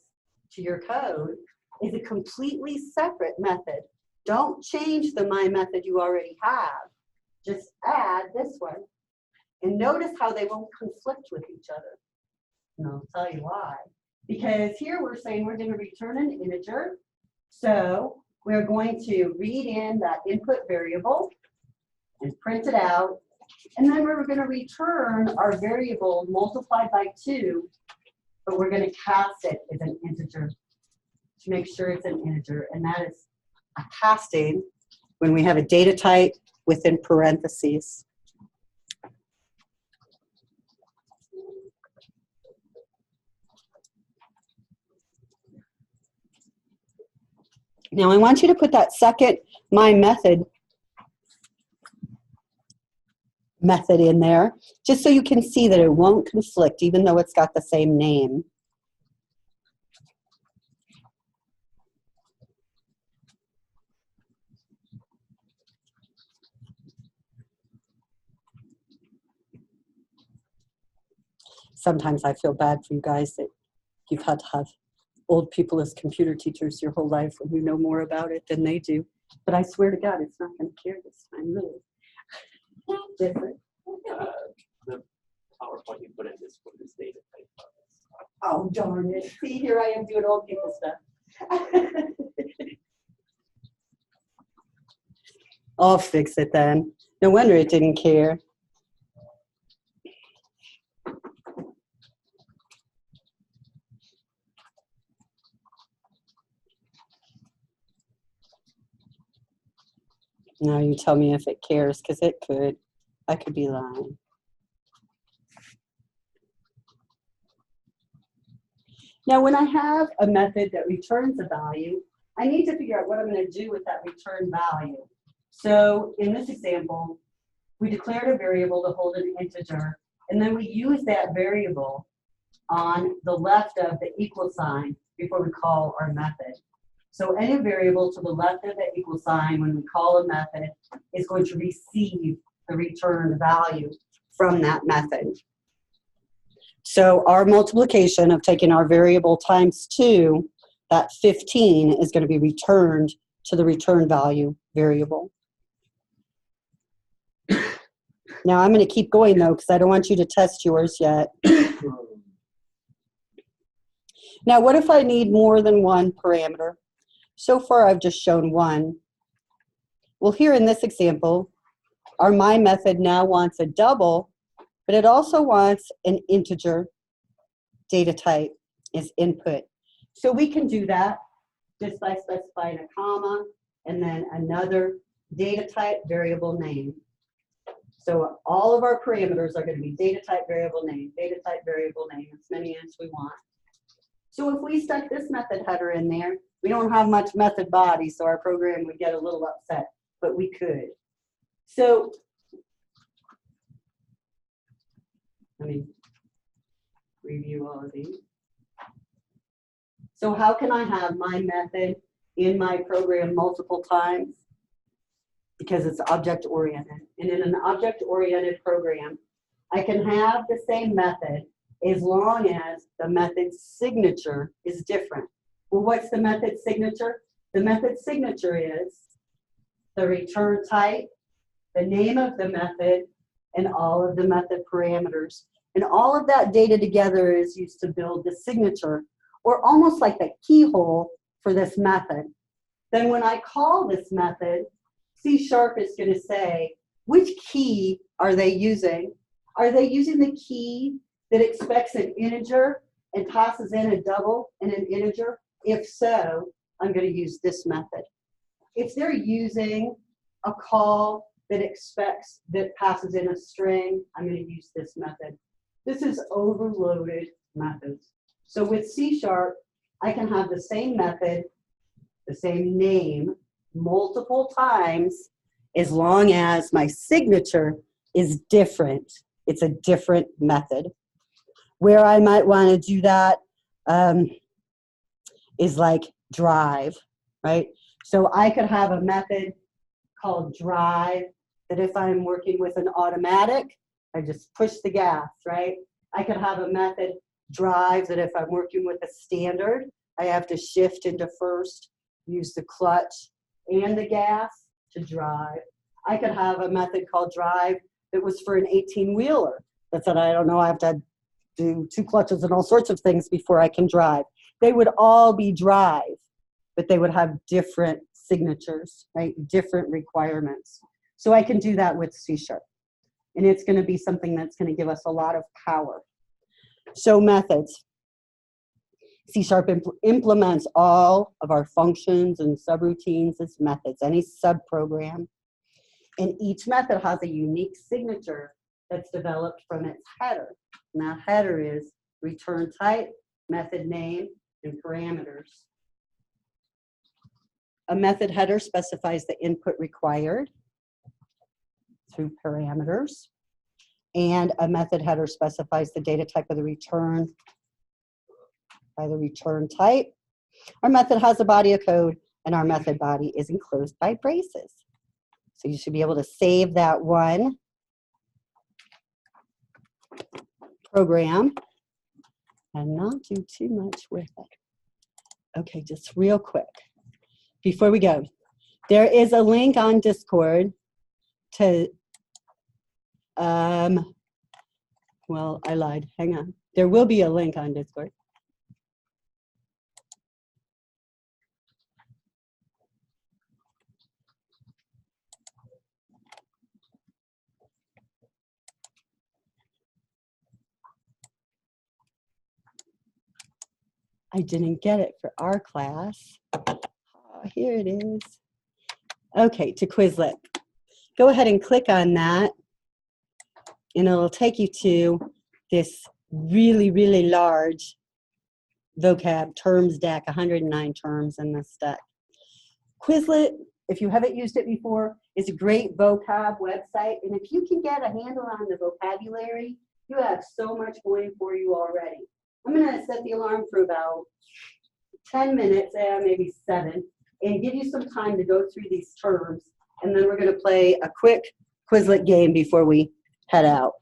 to your code as a completely separate method. Don't change the my method you already have. Just add this one. And notice how they won't conflict with each other. And I'll tell you why. Because here we're saying we're going to return an integer. So we're going to read in that input variable and print it out. And then we're going to return our variable multiplied by 2, but we're going to cast it as an integer to make sure it's an integer. And that is a casting when we have a data type within parentheses. Now I want you to put that second my method in there, just so you can see that it won't conflict, even though it's got the same name. sometimes I feel bad for you guys that you've had to have old people as computer teachers your whole life when you know more about it than they do. But I swear to God, it's not going to care this time, really. Different. The PowerPoint you put in this for this data type. Oh, darn it. See, here I am doing old people stuff. I'll fix it then. No wonder it didn't care. Now you tell me if it cares, because it could. I could be lying. Now, when I have a method that returns a value, I need to figure out what I'm going to do with that return value. So in this example, we declared a variable to hold an integer, and then we use that variable on the left of the equal sign before we call our method. So any variable to the left of the equal sign when we call a method is going to receive the returned value from that method. So our multiplication of taking our variable times 2, that 15 is going to be returned to the return value variable. Now I'm going to keep going though, because I don't want you to test yours yet. Now what if I need more than one parameter? So far I've just shown one. Well, here in this example, our my method now wants a double, but it also wants an integer data type as input. So we can do that just by specifying a comma and then another data type variable name. So all of our parameters are going to be data type variable name, data type variable name, as many as we want. So if we stuck this method header in there, we don't have much method body, so our program would get a little upset, but we could. So let me review all of these. So how can I have my method in my program multiple times? Because it's object-oriented. And in an object-oriented program, I can have the same method as long as the method's signature is different. Well, what's the method signature? The method signature is the return type, the name of the method, and all of the method parameters. And all of that data together is used to build the signature, or almost like the keyhole for this method. Then when I call this method, C# is going to say, which key are they using? Are they using the key that expects an integer and passes in a double and an integer? If so, I'm going to use this method. If they're using a call that passes in a string, I'm going to use this method. This is overloaded methods. So with C#, I can have the same method, the same name, multiple times, as long as my signature is different. It's a different method. Where I might want to do that is like drive, right? So I could have a method called drive that if I'm working with an automatic, I just push the gas, right? I could have a method drive that if I'm working with a standard, I have to shift into first, use the clutch and the gas to drive. I could have a method called drive that was for an 18-wheeler. That said, I don't know, I have to do 2 clutches and all sorts of things before I can drive. They would all be drive, but they would have different signatures, right? Different requirements. So I can do that with C#. And it's going to be something that's going to give us a lot of power. So methods. C# implements all of our functions and subroutines as methods, any subprogram. And each method has a unique signature that's developed from its header. And that header is return type, method name, and parameters. A method header specifies the input required through parameters. And a method header specifies the data type of the return by the return type. Our method has a body of code, and our method body is enclosed by braces. So you should be able to save that one program and not do too much with it. Okay, just real quick, before we go, there is a link on Discord to, well, I lied, hang on. There will be a link on Discord. I didn't get it for our class. Oh, here it is. Okay, to Quizlet. Go ahead and click on that, and it'll take you to this really, really large vocab terms deck, 109 terms in this deck. Quizlet, if you haven't used it before, is a great vocab website, and if you can get a handle on the vocabulary, you have so much going for you already. I'm gonna set the alarm for about 10 minutes, maybe 7, and give you some time to go through these terms, and then we're gonna play a quick Quizlet game before we head out.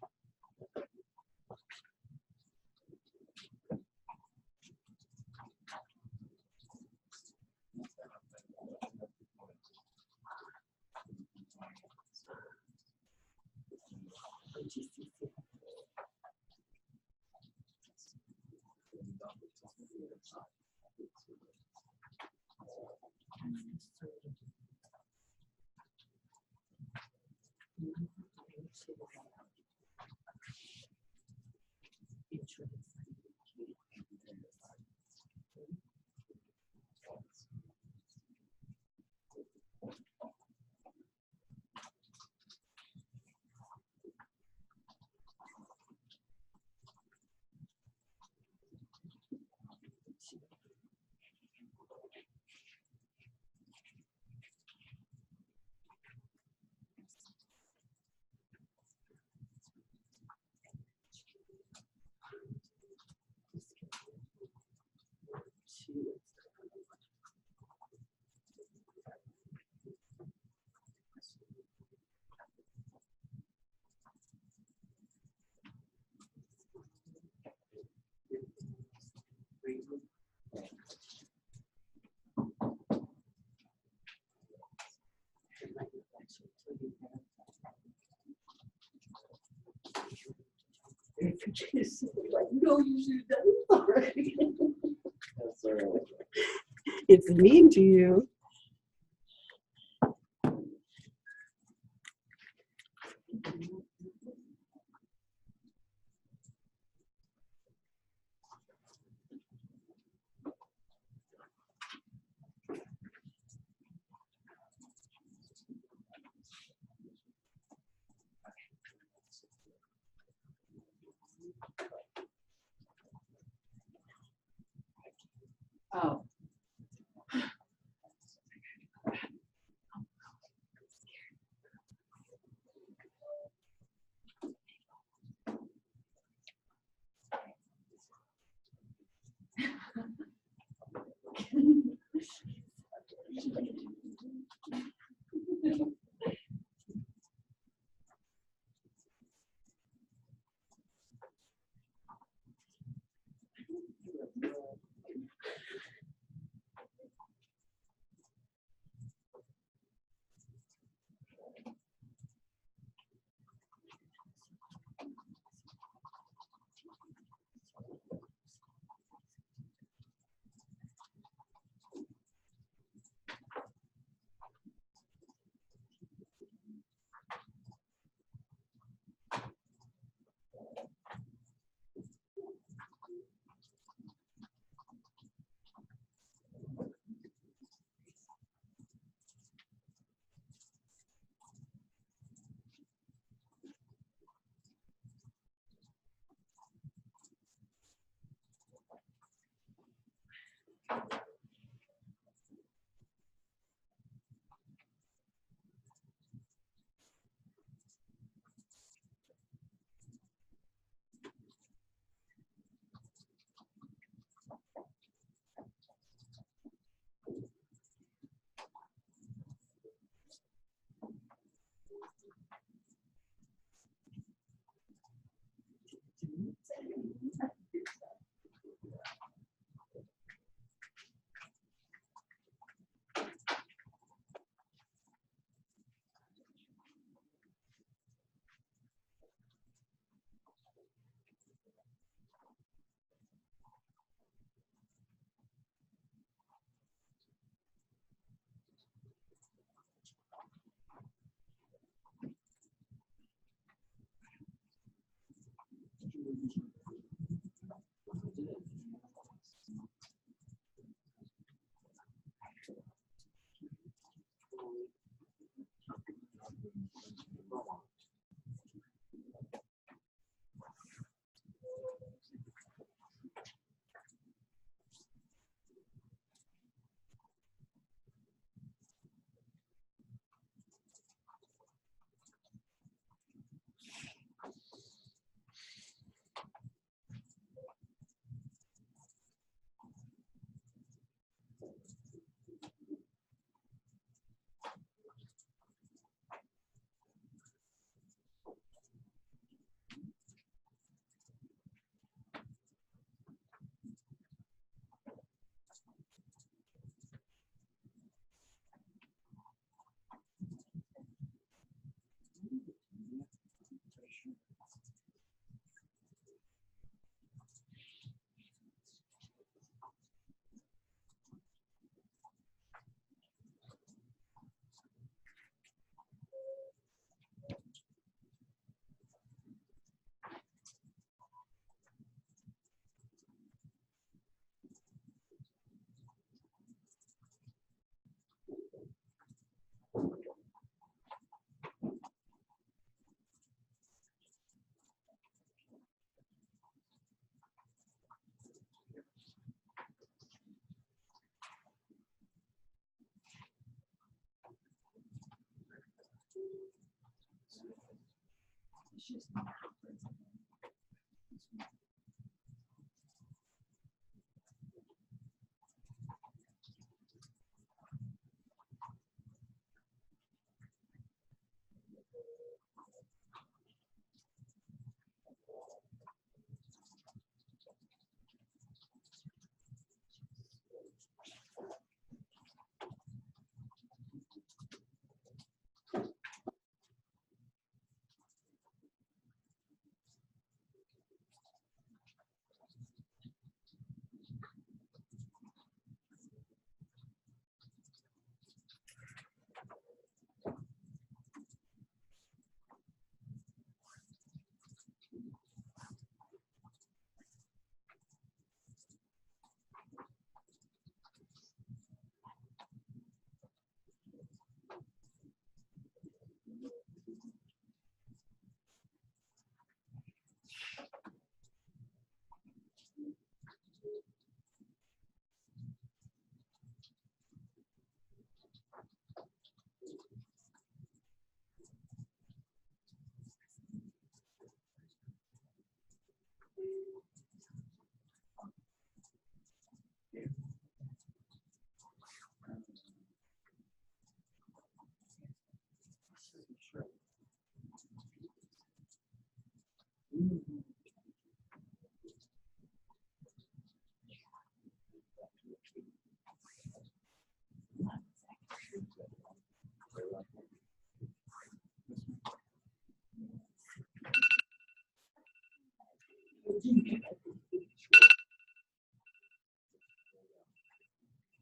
No, you should have done it already. That's all right. It's mean to you. Oh.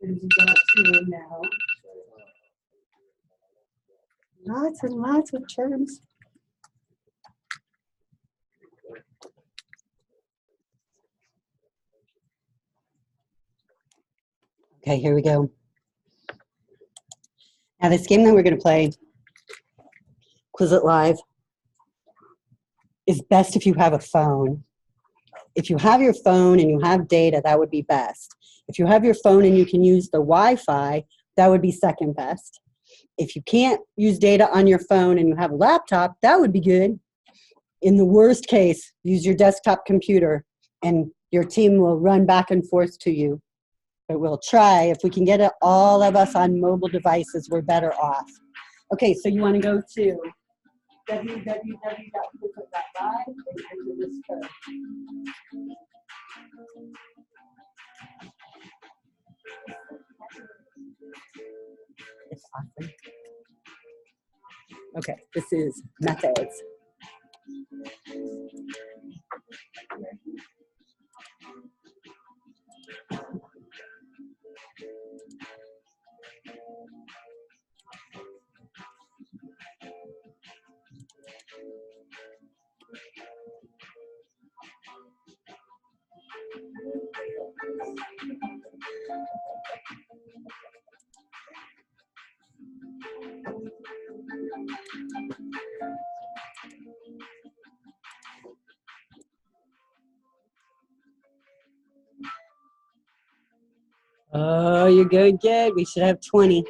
There's got to now. Lots and lots of terms. Okay, here we go. Now this game that we're going to play, Quizlet Live, is best if you have a phone. If you have your phone and you have data, that would be best. If you have your phone and you can use the Wi-Fi, that would be second best. If you can't use data on your phone and you have a laptop, that would be good. In the worst case, use your desktop computer and your team will run back and forth to you. But we'll try. If we can get it, all of us on mobile devices, we're better off. Okay, so you want to go to www.quizlet.live and enter this code. It's awesome. Okay, this is methods. Oh, you're good, good. We should have 20.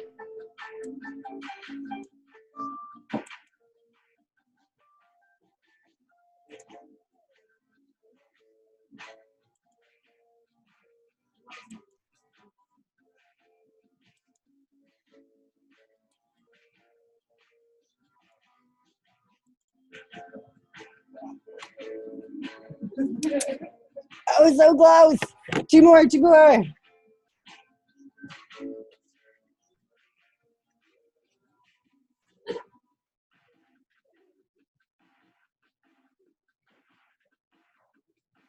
Oh, so close. Two more, two more.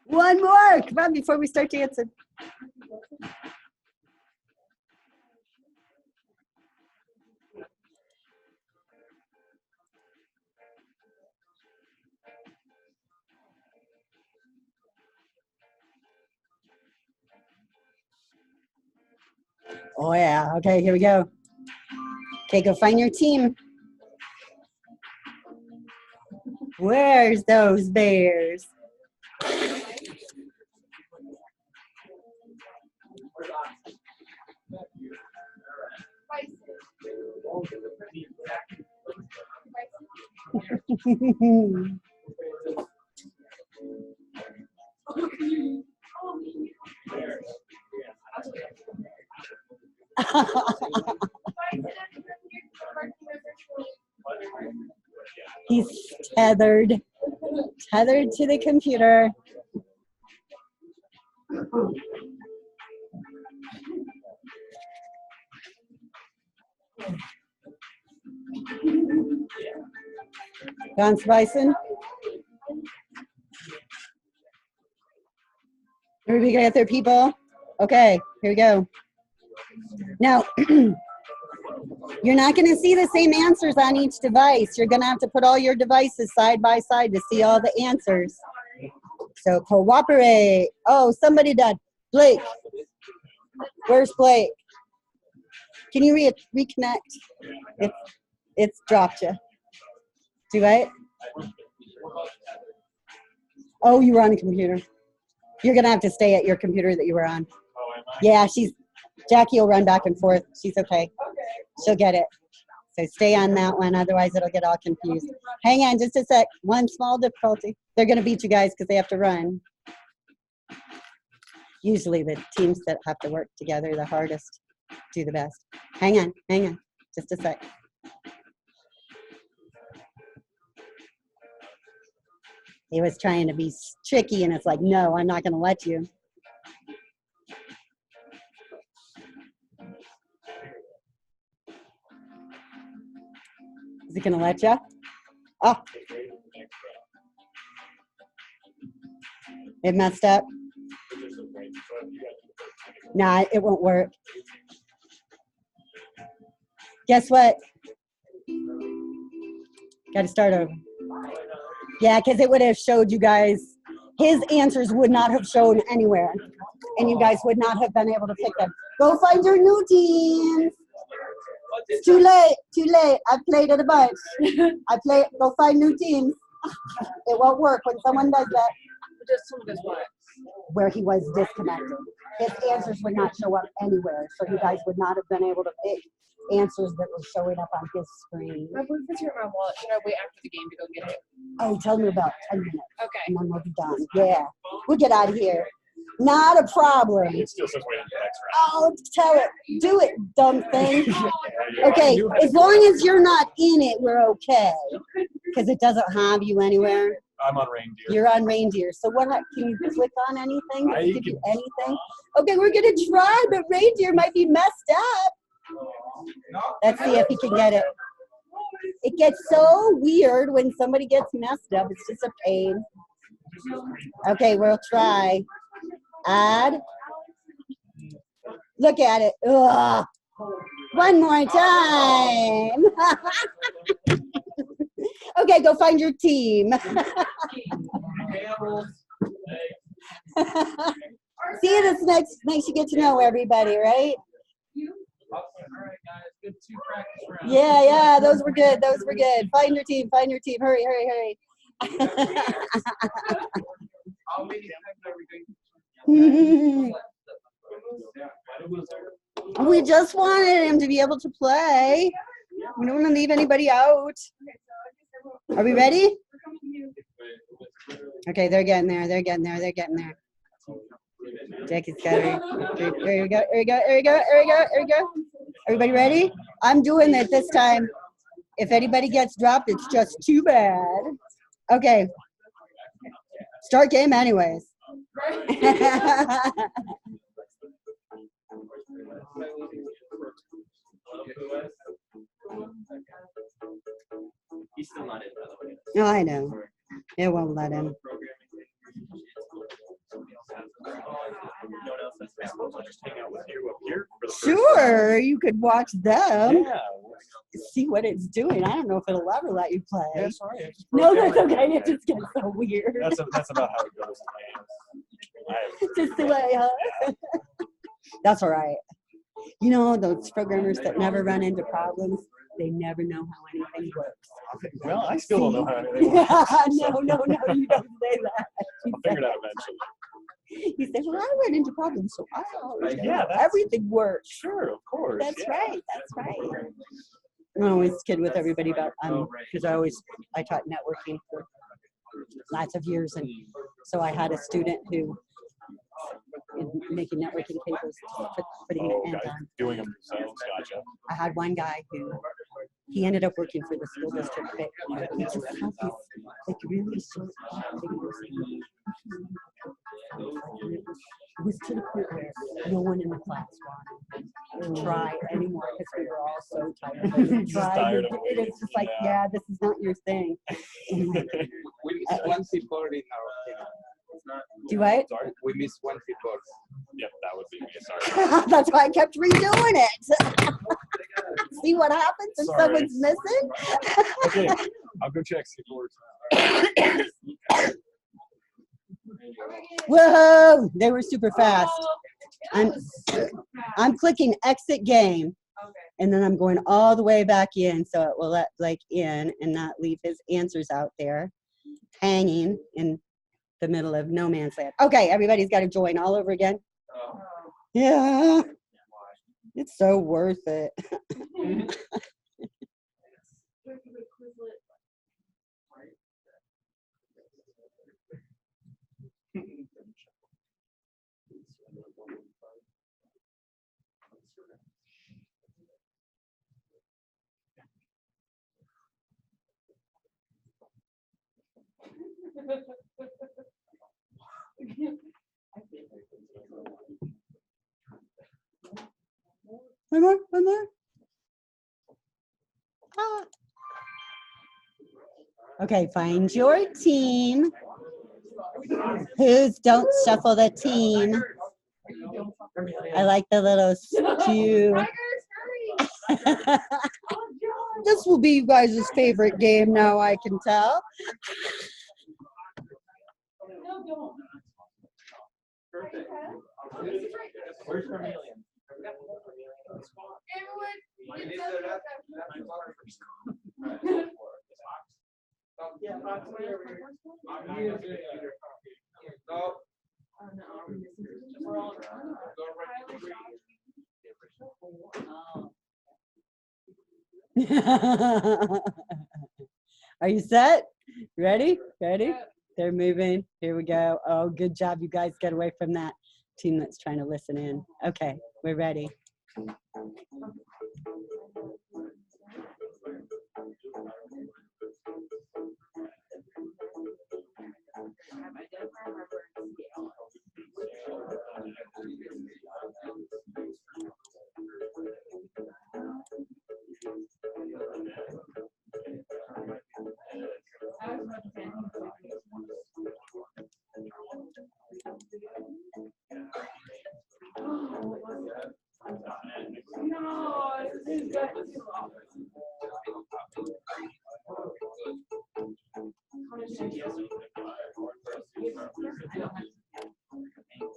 One more. Come on, before we start dancing. Oh, yeah. Okay, here we go. Okay, go find your team. Where's those bears? He's tethered to the computer. Gone, Bison. Everybody get their people? Okay, here we go. Now, you're not going to see the same answers on each device. You're going to have to put all your devices side by side to see all the answers. So cooperate. Oh, somebody done. Blake. Where's Blake? Can you reconnect? It's dropped you. Do I? Oh, you were on a computer. You're going to have to stay at your computer that you were on. Yeah, Jackie will run back and forth. She's okay. She'll get it. So stay on that one, otherwise it'll get all confused. Hang on just a sec. One small difficulty. They're going to beat you guys because they have to run. Usually the teams that have to work together the hardest do the best. Hang on, just a sec. He was trying to be tricky and it's like, no, I'm not going to let you. Is it going to let you? Oh. It messed up. Nah, it won't work. Guess what? Got to start over. Yeah, because it would have showed you guys, his answers would not have shown anywhere. And you guys would not have been able to pick them. Go find your new teams. It's too late. I've played it a bunch. Go find new teams. It won't work when someone does that. Where he was disconnected. His answers would not show up anywhere, so you guys would not have been able to pick answers that were showing up on his screen. My boyfriend's here in my wallet. Should I wait after the game to go get it? Oh, tell me about 10 minutes. Okay. And then we'll be done. Yeah. We'll get out of here. Not a problem. It still says wait on the next round. Oh, tell it. Do it, dumb thing. Okay, as long as you're not in it, we're okay. Because it doesn't have you anywhere. I'm on reindeer. You're on reindeer. So what? Can you click on anything? Does it give you can- anything? Okay, we're gonna try, but reindeer might be messed up. Let's see if he can get it. It gets so weird when somebody gets messed up. It's just a pain. Okay, we'll try. Add. Look at it. Ugh. One more time. Okay, go find your team. See you this next. Makes you get to know everybody, right? All right, guys. Good 2 practice rounds. Yeah, those were good. Find your team. Hurry. I'll maybe everything. We just wanted him to be able to play. We don't want to leave anybody out. Are we ready? Okay, they're getting there. They're getting there. They're getting there. Jackie's got it. Here we go. Here we go. Here we go. Here we go. Here we go. Everybody ready? I'm doing it this time. If anybody gets dropped, it's just too bad. Okay. Start game anyways. He's still not in, by the way. No, I know. It won't let him. Just hang out with you up here for the first Sure, you could watch them. Yeah. See what it's doing. I don't know if it'll ever let you play. Yeah, sorry. I just No, broke that's down. okay. It just gets so weird. That's about how it goes. Just the way, huh? That's all right. You know, those programmers that never run into problems, they never know how anything works. Well, I still don't know how anything Yeah, works. no, you don't say that. I'll figure it out eventually. You say, well, I run into problems, so I always know Yeah, that's- everything works. Sure, of course. That's yeah. right. That's right. I always kid with everybody about because I taught networking for lots of years, and so I had a student who in making networking cables, putting Oh, the end guys on. doing them themselves. Gotcha. I had one guy who he ended up working for the school district, but he just had these like really short fingers. It was to the point where no one in the class wanted to try anymore because we were all so tired. Of Just tired of it. It's just like, yeah, this is not your thing. And like, We miss one C4 in our do what? Sorry. We miss one C4. Yep, that would be me. Sorry. That's why I kept redoing it. See what happens if Sorry. someone's missing? Okay, I'll go check C4. Whoa! They were super fast. I'm clicking exit game, and then I'm going all the way back in, so it will let Blake in and not leave his answers out there hanging in the middle of no man's land. Okay, everybody's got to join all over again. Yeah, it's so worth it. One more, one more. Ah. Okay, find your team. Who's don't shuffle the team? I like the little stew. This will be you guys' favorite game now, I can tell. Perfect. Where's Vermilion? Yeah, Fox, whatever. No, We're all. Are you set? Ready? Ready? They're moving. Here we go. Oh, good job. You guys get away from that team that's trying to listen in. Okay, we're ready.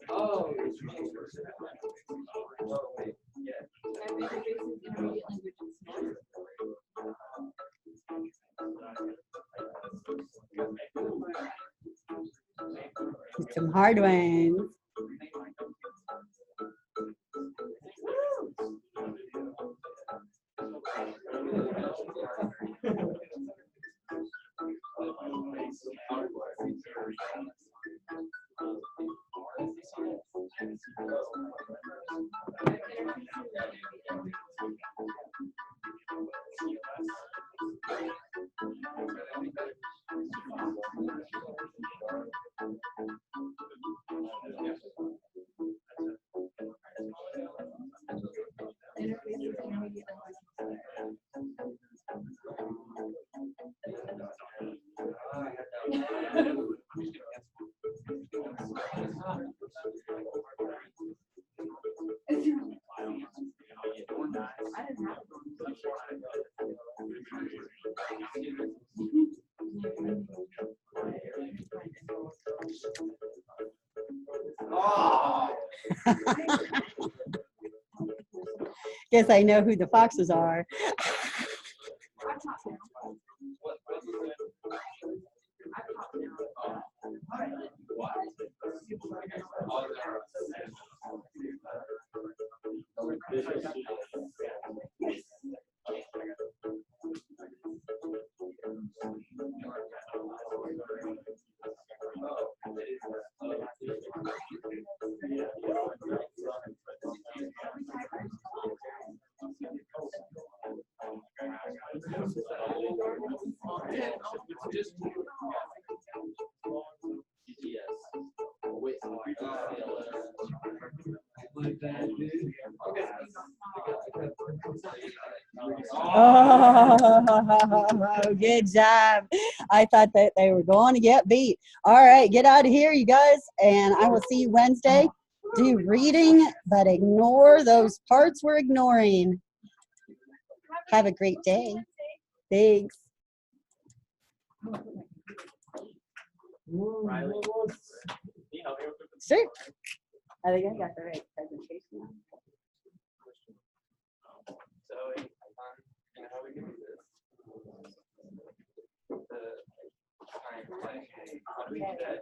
Oh. Some hard ones. Guess I know who the foxes are. Oh, good job. I thought that they were going to get beat. All right, get out of here, you guys, and I will see you Wednesday. Do reading, but ignore those parts we're ignoring. Have a great day. Thanks. Sure. I think I got the right presentation. So, how we do this? How do we do that?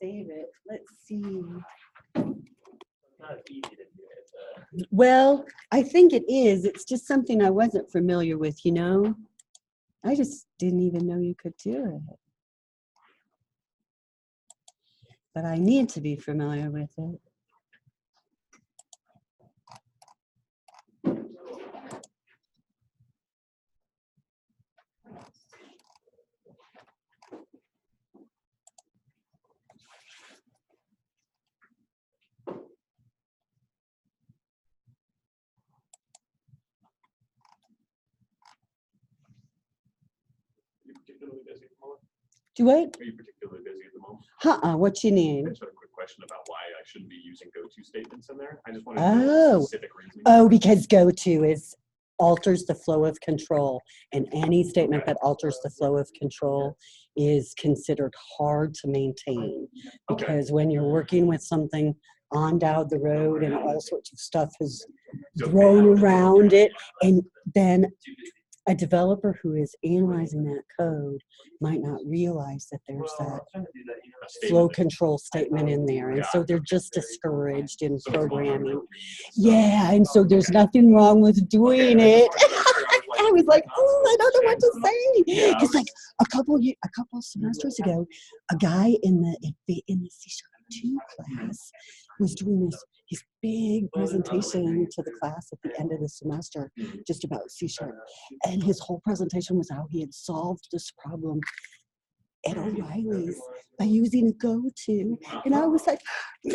Save it. Let's see. Not easy to do it. Well, I think it is. It's just something I wasn't familiar with, you know? I just didn't even know you could do it. But I need to be familiar with it. Particularly busy at the moment? Do what? Are you particularly busy at the moment? What you need? I just had a quick question about why I shouldn't be using go-to statements in there. I just wanted to know the specific reason. Oh, because go-to is alters the flow of control, and any statement that alters the flow of control is considered hard to maintain, because when you're working with something on down the road and all sorts of stuff is thrown around it, and then a developer who is analyzing that code might not realize that there's that flow control statement in there, and so they're just discouraged in programming. Yeah, and so there's nothing wrong with doing it. I was like, oh, I don't know what to say, because like a couple of semesters ago, a guy in the C#2 class was doing this. his big presentation to the class at the end of the semester, just about C#. And his whole presentation was how he had solved this problem at O'Reilly's by using a go-to. And I was like, oh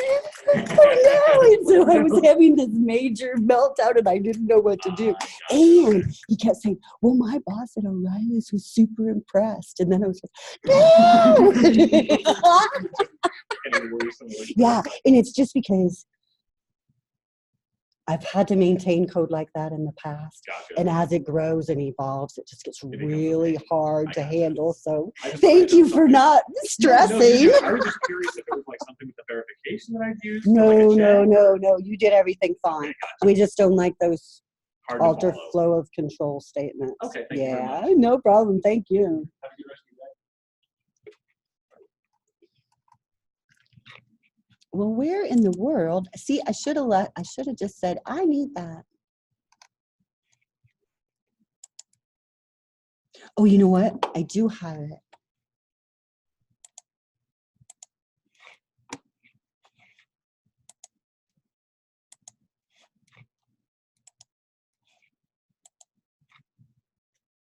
no. And so I was having this major meltdown and I didn't know what to do. And he kept saying, well, my boss at O'Reilly's was super impressed. And then I was like, no. Yeah, and it's just because I've had to maintain code like that in the past. Gotcha. And as it grows and evolves, it just gets It becomes really hard to gotcha. handle. So I just thank thought you it was for not No, stressing. I was just curious if it was like something with the verification that I'd used. or No, like a no, check, no, or- no. You did everything Okay, fine. gotcha. We just don't like those Hard to alter follow. flow of control statements. Okay, thank you very Yeah, much. no problem. Thank you. Have a good rest of your day. Well, where in the world? See, I should have just said, I need that. Oh, you know what? I do have it.